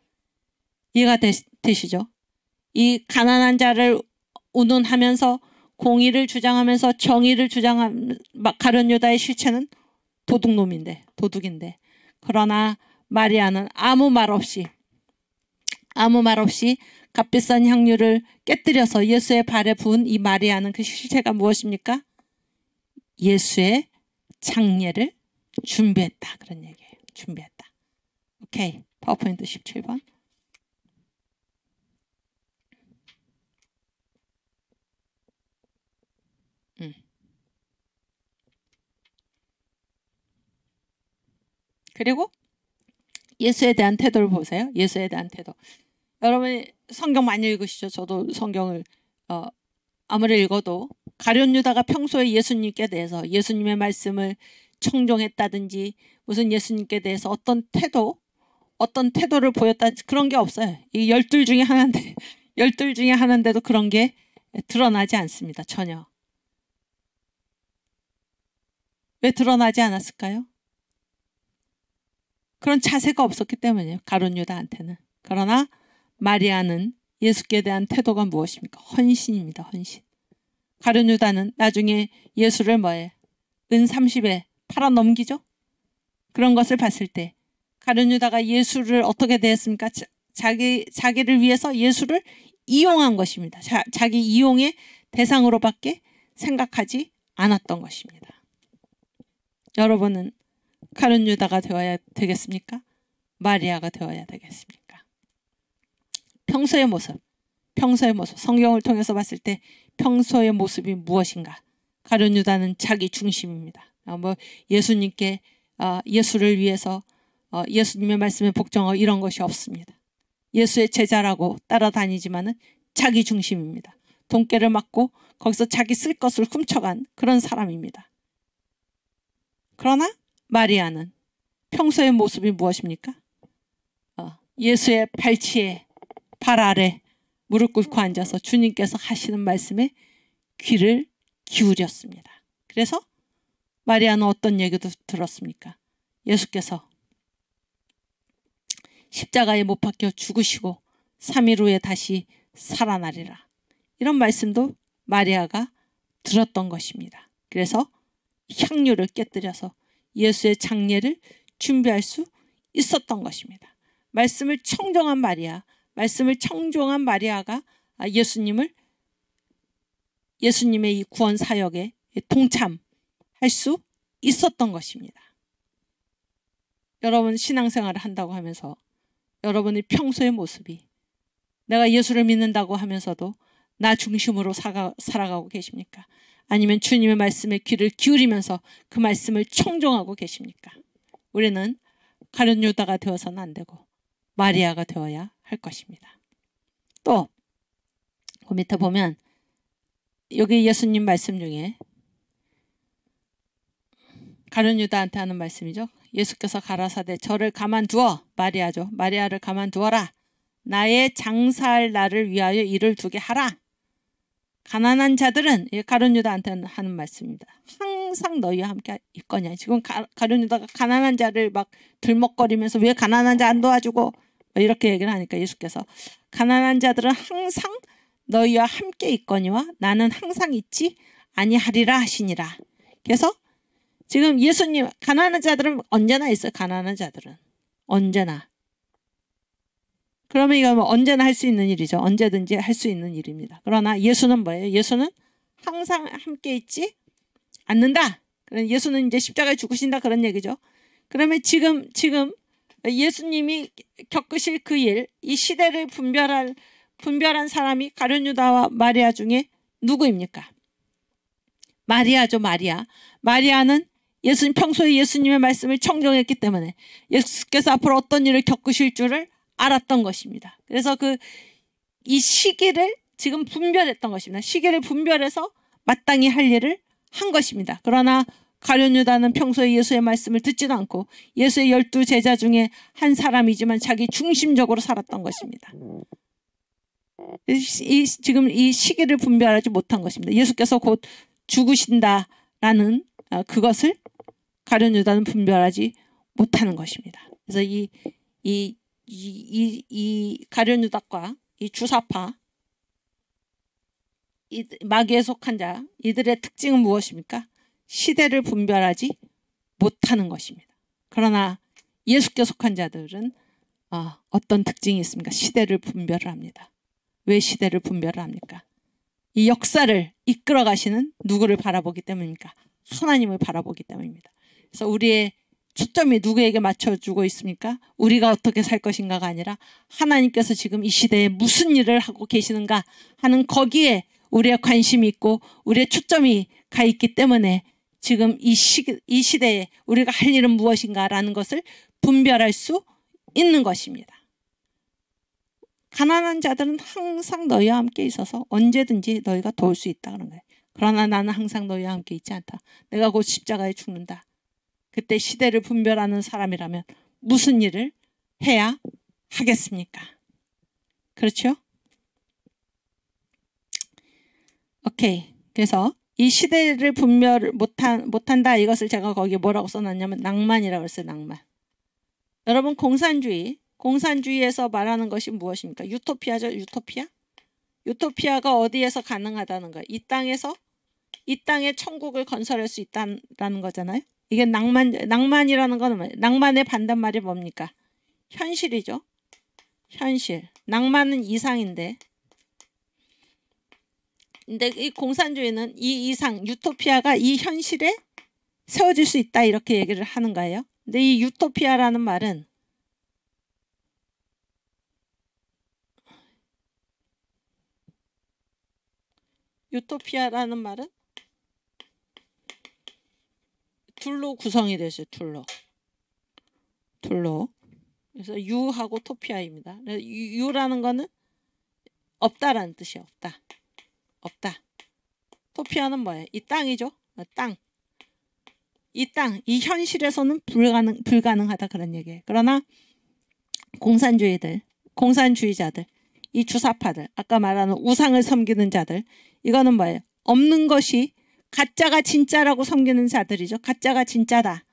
이해가 되시죠? 이 가난한 자를 운운하면서 공의를 주장하면서 정의를 주장한 가룟 유다의 실체는 도둑인데 그러나 마리아는 아무 말 없이 값비싼 향유를 깨뜨려서 예수의 발에 부은 이 마리아는 그 실체가 무엇입니까? 예수의 장례를 준비했다 그런 얘기예요. 준비했다. 오케이. 파워포인트 17번. 그리고 예수에 대한 태도를 보세요. 예수에 대한 태도. 여러분 성경 많이 읽으시죠? 저도 성경을 아무리 읽어도 가룟 유다가 평소에 예수님께 대해서 예수님의 말씀을 청종했다든지 무슨 예수님께 대해서 어떤 태도를 보였다 그런 게 없어요. 이 12 중에 하나인데도 그런 게 드러나지 않습니다. 전혀. 왜 드러나지 않았을까요? 그런 자세가 없었기 때문이에요. 가룟 유다한테는. 그러나 마리아는 예수께 대한 태도가 무엇입니까? 헌신입니다. 헌신. 가룟 유다는 나중에 예수를 뭐예요? 은 30에 팔아 넘기죠? 그런 것을 봤을 때 가룟 유다가 예수를 어떻게 대했습니까? 자기를 위해서 예수를 이용한 것입니다. 자기 이용의 대상으로밖에 생각하지 않았던 것입니다. 여러분은 가룟 유다가 되어야 되겠습니까? 마리아가 되어야 되겠습니까? 평소의 모습 성경을 통해서 봤을 때 평소의 모습이 무엇인가? 가룟 유다는 자기 중심입니다. 예수님께 예수를 위해서 예수님의 말씀에 복종하고 이런 것이 없습니다. 예수의 제자라고 따라다니지만은 자기 중심입니다. 돈깨를 맞고 거기서 자기 쓸 것을 훔쳐간 그런 사람입니다. 그러나 마리아는 평소의 모습이 무엇입니까? 예수의 발치에 발 아래 무릎 꿇고 앉아서 주님께서 하시는 말씀에 귀를 기울였습니다. 그래서 마리아는 어떤 얘기도 들었습니까? 예수께서 십자가에 못 박혀 죽으시고 3일 후에 다시 살아나리라. 이런 말씀도 마리아가 들었던 것입니다. 그래서 향유를 깨뜨려서 예수의 장례를 준비할 수 있었던 것입니다. 말씀을 청정한 마리아가 예수님의 이 구원 사역에 동참할 수 있었던 것입니다. 여러분 신앙생활을 한다고 하면서 여러분의 평소의 모습이 내가 예수를 믿는다고 하면서도 나 중심으로 살아가고 계십니까? 아니면 주님의 말씀에 귀를 기울이면서 그 말씀을 청종하고 계십니까? 우리는 가룟 유다가 되어서는 안 되고 마리아가 되어야 할 것입니다. 또 그 밑에 보면 여기 예수님 말씀 중에 가룟 유다한테 하는 말씀이죠. 예수께서 가라사대 저를 가만두어 마리아를 가만두어라. 나의 장사할 날을 위하여 일을 두게 하라. 가난한 자들은 가룟 유다한테 하는 말씀입니다. 항상 너희와 함께 있거냐. 지금 가룟 유다가 가난한 자를 막 들먹거리면서 왜 가난한 자 안 도와주고 이렇게 얘기를 하니까 예수께서 가난한 자들은 항상 너희와 함께 있거니와 나는 항상 있지 아니하리라 하시니라. 그래서 지금 예수님 가난한 자들은 언제나 있어요. 가난한 자들은 언제나. 그러면 이거 언제나 할 수 있는 일이죠. 언제든지 할 수 있는 일입니다. 그러나 예수는 뭐예요? 예수는 항상 함께 있지 않는다. 예수는 이제 십자가에 죽으신다 그런 얘기죠. 그러면 지금 예수님이 겪으실 그 일, 이 시대를 분별한 사람이 가룟 유다와 마리아 중에 누구입니까? 마리아죠. 마리아는 평소에 예수님의 말씀을 청정했기 때문에 예수께서 앞으로 어떤 일을 겪으실 줄을 알았던 것입니다. 그래서 이 시기를 지금 분별했던 것입니다. 시기를 분별해서 마땅히 할 일을 한 것입니다. 그러나 가룟 유다는 평소에 예수의 말씀을 듣지도 않고 예수의 12 제자 중에 한 사람이지만 자기 중심적으로 살았던 것입니다. 지금 이 시기를 분별하지 못한 것입니다. 예수께서 곧 죽으신다라는 그것을 가룟 유다는 분별하지 못하는 것입니다. 그래서 이 가룟 유다과 이 주사파 이 마귀에 속한 자 이들의 특징은 무엇입니까? 시대를 분별하지 못하는 것입니다. 그러나 예수께 속한 자들은 어떤 특징이 있습니까? 시대를 분별을 합니다. 왜 시대를 분별을 합니까? 이 역사를 이끌어 가시는 누구를 바라보기 때문입니까? 하나님을 바라보기 때문입니다. 그래서 우리의 초점이 누구에게 맞춰주고 있습니까? 우리가 어떻게 살 것인가가 아니라 하나님께서 지금 이 시대에 무슨 일을 하고 계시는가 하는 거기에 우리의 관심이 있고 우리의 초점이 가 있기 때문에 지금 이 시대에 우리가 할 일은 무엇인가라는 것을 분별할 수 있는 것입니다. 가난한 자들은 항상 너희와 함께 있어서 언제든지 너희가 도울 수 있다 그런 거예요. 그러나 나는 항상 너희와 함께 있지 않다. 내가 곧 십자가에 죽는다. 그때 시대를 분별하는 사람이라면 무슨 일을 해야 하겠습니까? 그렇죠? 오케이. 그래서 이 시대를 분별 못한다 이것을 제가 거기에 뭐라고 써놨냐면 낭만이라고 했어요. 낭만. 여러분 공산주의에서 말하는 것이 무엇입니까? 유토피아죠. 유토피아가 어디에서 가능하다는 거예요? 이 땅에 천국을 건설할 수 있다는 거잖아요. 이게 낭만이라는 건 뭐예요? 낭만의 반대말이 뭡니까? 현실이죠. 현실. 낭만은 이상인데 근데 이 공산주의는 이 이상, 유토피아가 이 현실에 세워질 수 있다 이렇게 얘기를 하는 거예요. 근데 이 유토피아라는 말은 둘로 구성이 되죠. 둘로. 그래서 유하고 토피아입니다. 유라는 거는 없다라는 뜻이에요. 없다. 토피아는 뭐예요? 이 땅이죠. 땅. 이 현실에서는 불가능하다 그런 얘기예요. 그러나 공산주의자들 이 주사파들, 아까 말하는 우상을 섬기는 자들, 이거는 뭐예요? 없는 것이 가짜가 진짜라고 섬기는 자들이죠. 가짜가 진짜다.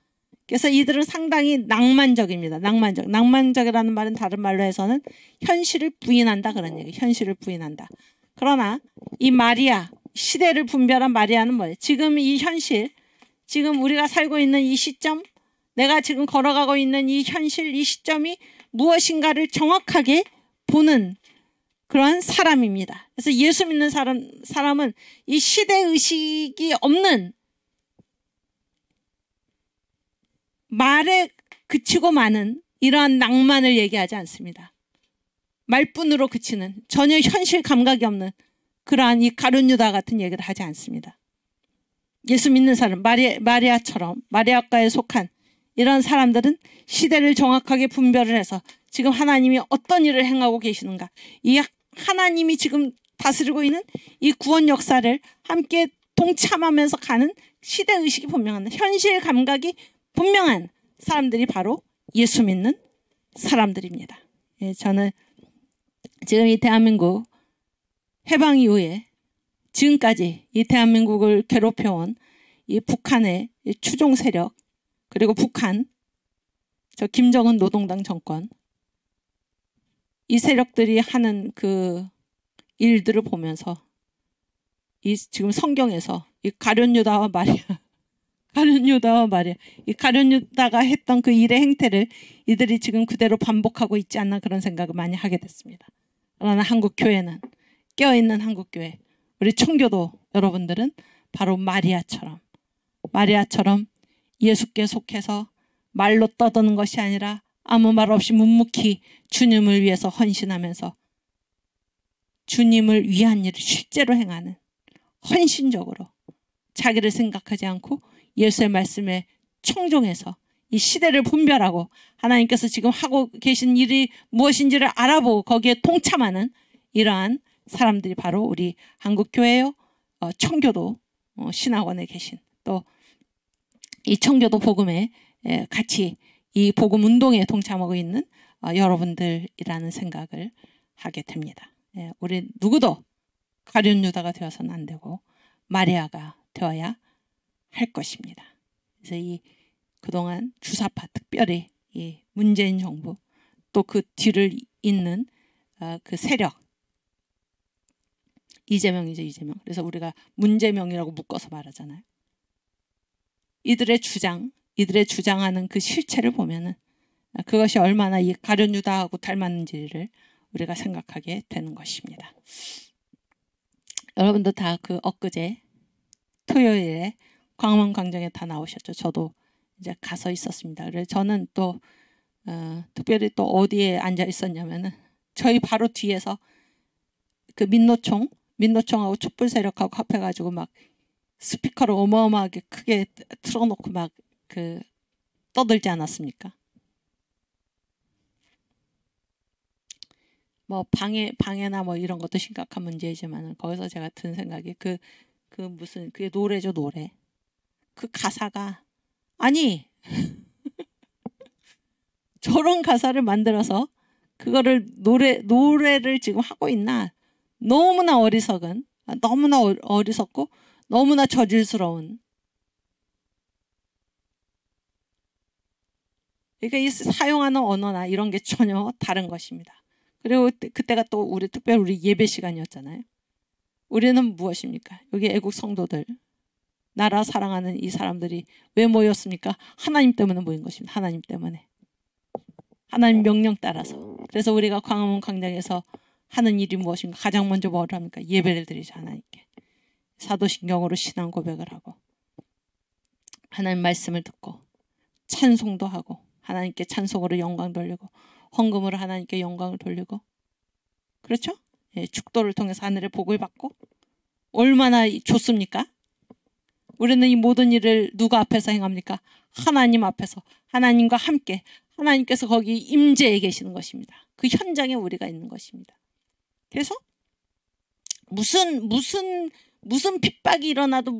그래서 이들은 상당히 낭만적입니다. 낭만적이라는 말은 다른 말로 해서는 현실을 부인한다 그런 얘기. 현실을 부인한다. 그러나 이 마리아, 시대를 분별한 마리아는 뭐예요? 지금 이 현실, 지금 우리가 살고 있는 이 시점, 내가 지금 걸어가고 있는 이 현실, 이 시점이 무엇인가를 정확하게 보는 그러한 사람입니다. 그래서 예수 믿는 사람은 이 시대의식이 없는, 말에 그치고 마는 이러한 낭만을 얘기하지 않습니다. 말뿐으로 그치는, 전혀 현실 감각이 없는 그러한 이 가룟 유다 같은 얘기를 하지 않습니다. 예수 믿는 사람, 마리아처럼, 마리아과에 속한 이런 사람들은 시대를 정확하게 분별을 해서 지금 하나님이 어떤 일을 행하고 계시는가, 이 하나님이 지금 다스리고 있는 이 구원 역사를 함께 동참하면서 가는 시대의식이 분명한, 현실 감각이 분명한 사람들이 바로 예수 믿는 사람들입니다. 예, 저는 지금 이 대한민국 해방 이후에 지금까지 이 대한민국을 괴롭혀온 이 북한의 추종 세력, 그리고 북한, 저 김정은 노동당 정권, 이 세력들이 하는 그 일들을 보면서 이 지금 성경에서 이 가룟 유다와 마리아, 이 가룟 유다가 했던 그 일의 행태를 이들이 지금 그대로 반복하고 있지 않나 그런 생각을 많이 하게 됐습니다. 그러나 한국 교회는, 깨어있는 한국 교회, 우리 청교도 여러분들은 바로 마리아처럼 예수께 속해서 말로 떠드는 것이 아니라 아무 말 없이 묵묵히 주님을 위해서 헌신하면서 주님을 위한 일을 실제로 행하는, 헌신적으로 자기를 생각하지 않고 예수의 말씀에 청종해서 이 시대를 분별하고 하나님께서 지금 하고 계신 일이 무엇인지를 알아보고 거기에 동참하는 이러한 사람들이 바로 우리 한국교회요, 청교도 신학원에 계신, 또 이 청교도 복음에 같이 이 복음 운동에 동참하고 있는 여러분들이라는 생각을 하게 됩니다. 우리 누구도 가룟 유다가 되어서는 안 되고 마리아가 되어야 할 것입니다. 그래서 이 그동안 주사파, 특별히 이 문재인 정부, 또 그 뒤를 잇는 그 세력, 이재명이죠, 이재명. 그래서 우리가 문재명이라고 묶어서 말하잖아요. 이들의 주장하는 그 실체를 보면은 그것이 얼마나 이 가룟 유다하고 닮았는지를 우리가 생각하게 되는 것입니다. 여러분도 다 그 엊그제 토요일에 광화문 광장에 다 나오셨죠. 저도 이제 가서 있었습니다. 그래서 저는 또 특별히 또 어디에 앉아 있었냐면은 저희 바로 뒤에서 그 민노총하고 촛불 세력하고 합해가지고 막 스피커를 어마어마하게 크게 틀어놓고 막 그 떠들지 않았습니까? 뭐 방해나 뭐 이런 것도 심각한 문제이지만 거기서 제가 든 생각이 그 무슨 그게 노래죠, 노래. 그 가사가 아니 저런 가사를 만들어서 그거를 노래를 지금 하고 있나? 너무나 어리석은, 너무나 어리석고 너무나 저질스러운. 그러니까 이 사용하는 언어나 이런 게 전혀 다른 것입니다. 그리고 그때가 또 특별히 우리 예배 시간이었잖아요. 우리는 무엇입니까? 여기 애국 성도들, 나라 사랑하는 이 사람들이 왜 모였습니까? 하나님 때문에 모인 것입니다. 하나님 때문에. 하나님 명령 따라서. 그래서 우리가 광화문 광장에서 하는 일이 무엇인가? 가장 먼저 뭘 합니까? 예배를 드리죠, 하나님께. 사도신경으로 신앙 고백을 하고 하나님 말씀을 듣고 찬송도 하고 하나님께 찬송으로 영광 돌리고 헌금으로 하나님께 영광을 돌리고, 그렇죠? 예, 축도를 통해서 하늘의 복을 받고 얼마나 좋습니까? 우리는 이 모든 일을 누가 앞에서 행합니까? 하나님 앞에서, 하나님과 함께, 하나님께서 거기 임재해 계시는 것입니다. 그 현장에 우리가 있는 것입니다. 그래서 무슨 핍박이 일어나도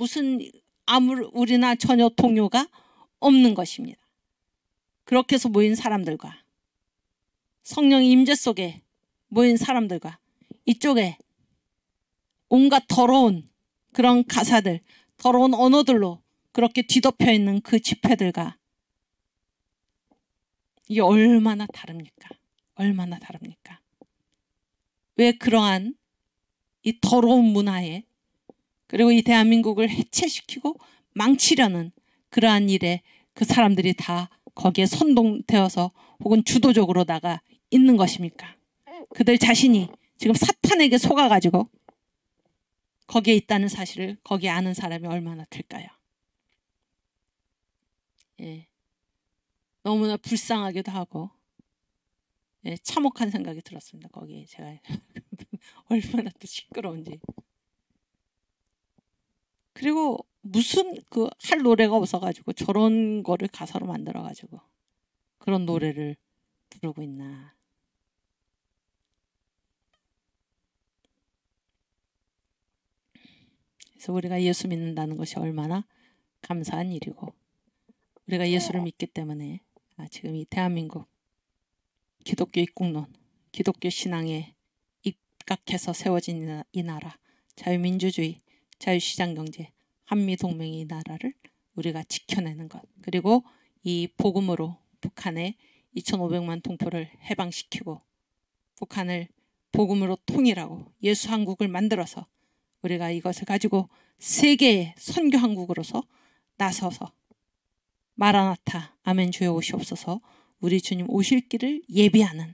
우리나 전혀 동요가 없는 것입니다. 그렇게 해서 모인 사람들과 성령의 임재 속에 모인 사람들과 이쪽에 온갖 더러운 그런 가사들, 더러운 언어들로 그렇게 뒤덮여 있는 그 집회들과 이게 얼마나 다릅니까? 얼마나 다릅니까? 왜 그러한 이 더러운 문화에 그리고 이 대한민국을 해체시키고 망치려는 그러한 일에 그 사람들이 다 거기에 선동되어서 혹은 주도적으로 나가 있는 것입니까? 그들 자신이 지금 사탄에게 속아가지고 거기에 있다는 사실을 거기에 아는 사람이 얼마나 될까요? 예, 너무나 불쌍하기도 하고 예, 참혹한 생각이 들었습니다. 거기에 제가 얼마나 또 시끄러운지. 그리고 무슨 그 할 노래가 없어가지고 저런 거를 가사로 만들어가지고 그런 노래를 부르고 있나. 그래서 우리가 예수 믿는다는 것이 얼마나 감사한 일이고 우리가 예수를 믿기 때문에 지금 이 대한민국 기독교 입국론, 기독교 신앙에 입각해서 세워진 이 나라, 자유민주주의, 자유시장경제, 한미동맹의 이 나라를 우리가 지켜내는 것, 그리고 이 복음으로 북한의 2,500만 동포를 해방시키고 북한을 복음으로 통일하고 예수 한국을 만들어서 우리가 이것을 가지고 세계의 선교 한국으로서 나서서 마라나타 아멘 주여 오시옵소서 우리 주님 오실 길을 예비하는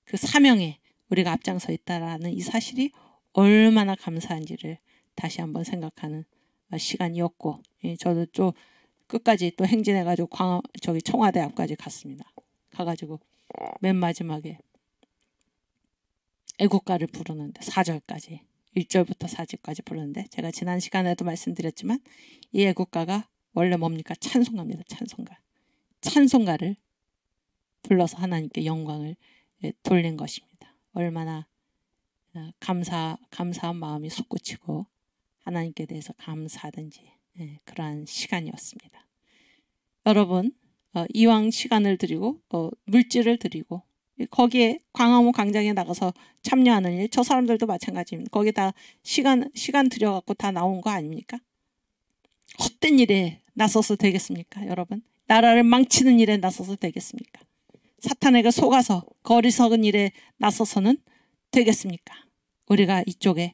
그 사명에 우리가 앞장서 있다라는 이 사실이 얼마나 감사한지를 다시 한번 생각하는 시간이었고, 저도 또 끝까지 또 행진해가지고 저기 청와대 앞까지 갔습니다. 가가지고 맨 마지막에 애국가를 부르는데 4절까지 1절부터 4절까지 부르는데 제가 지난 시간에도 말씀드렸지만 이 애국가가 원래 뭡니까? 찬송가입니다. 찬송가. 찬송가를 불러서 하나님께 영광을 돌린 것입니다. 얼마나 감사한 마음이 솟구치고 하나님께 대해서 감사하든지 그러한 시간이었습니다. 여러분 이왕 시간을 드리고 물질을 드리고 거기에 광화문 광장에 나가서 참여하는 일, 저 사람들도 마찬가지입니다. 거기 다 시간 들여갖고 다 나온 거 아닙니까? 헛된 일에 나서서 되겠습니까, 여러분? 나라를 망치는 일에 나서서 되겠습니까? 사탄에게 속아서 그 어리석은 일에 나서서는 되겠습니까? 우리가 이쪽에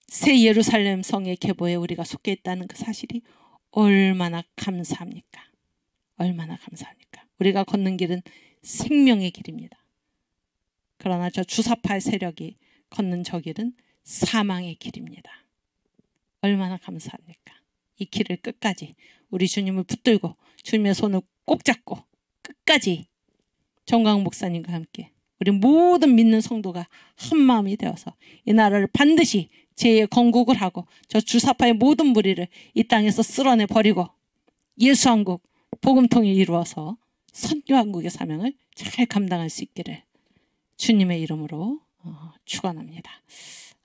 새 예루살렘 성의 계보에 우리가 속해 있다는 그 사실이 얼마나 감사합니까? 얼마나 감사합니까? 우리가 걷는 길은 생명의 길입니다. 그러나 저 주사파의 세력이 걷는 저 길은 사망의 길입니다. 얼마나 감사합니까? 이 길을 끝까지 우리 주님을 붙들고 주님의 손을 꼭 잡고 끝까지 정광 목사님과 함께 우리 모든 믿는 성도가 한 마음이 되어서 이 나라를 반드시 재건국을 하고 저 주사파의 모든 무리를 이 땅에서 쓸어내 버리고 예수 한국 복음통일 이루어서 선교 한국의 사명을 잘 감당할 수 있기를 주님의 이름으로 축원합니다.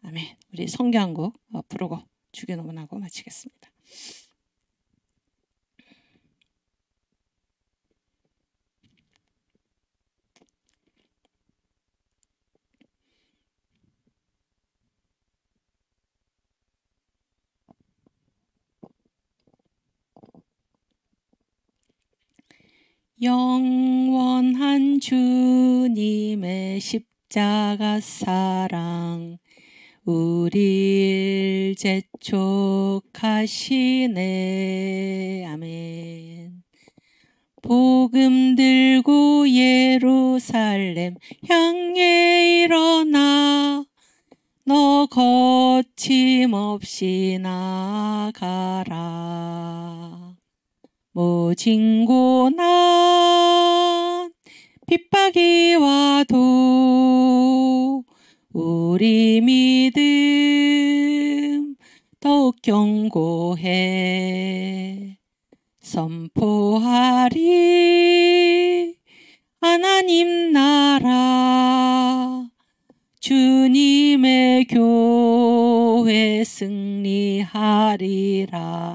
아멘. 우리 선교 한국 부르고 주기 너무나고 마치겠습니다. 영원한 주님의 십자가 사랑 우리를 재촉하시네. 아멘. 복음 들고 예루살렘 향해 일어나 너 거침없이 나가라. 모진고난 핍박이 와도 우리 믿음 더욱 견고해 선포하리 하나님 나라 주님의 교회 승리하리라.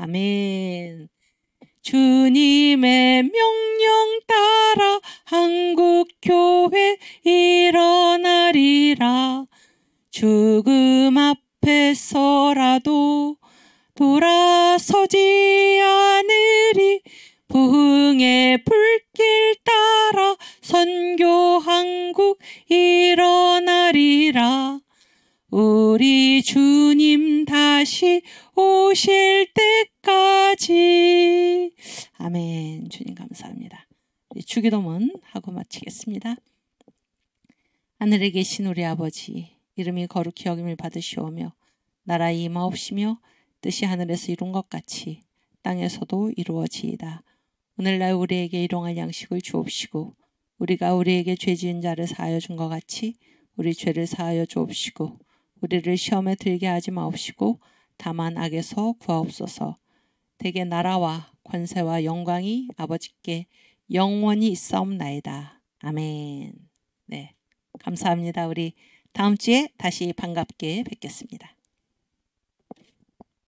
아멘. 주님의 명령 따라 한국교회 일어나리라. 죽음 앞에서라도 돌아서지 않으리. 부흥의 불길 따라 선교한국 일어나리라. 우리 주님 다시 오실 때까지. 아멘. 주님 감사합니다. 우리 주기도문 하고 마치겠습니다. 하늘에 계신 우리 아버지, 이름이 거룩히 여김을 받으시오며 나라에 임하옵시며 뜻이 하늘에서 이룬 것 같이 땅에서도 이루어지이다. 오늘날 우리에게 일용할 양식을 주옵시고 우리가 우리에게 죄 지은 자를 사하여 준 것 같이 우리 죄를 사하여 주옵시고 우리를 시험에 들게 하지 마옵시고 다만 악에서 구하옵소서. 대개 나라와 권세와 영광이 아버지께 영원히 있사옵나이다. 아멘. 네, 감사합니다. 우리 다음 주에 다시 반갑게 뵙겠습니다.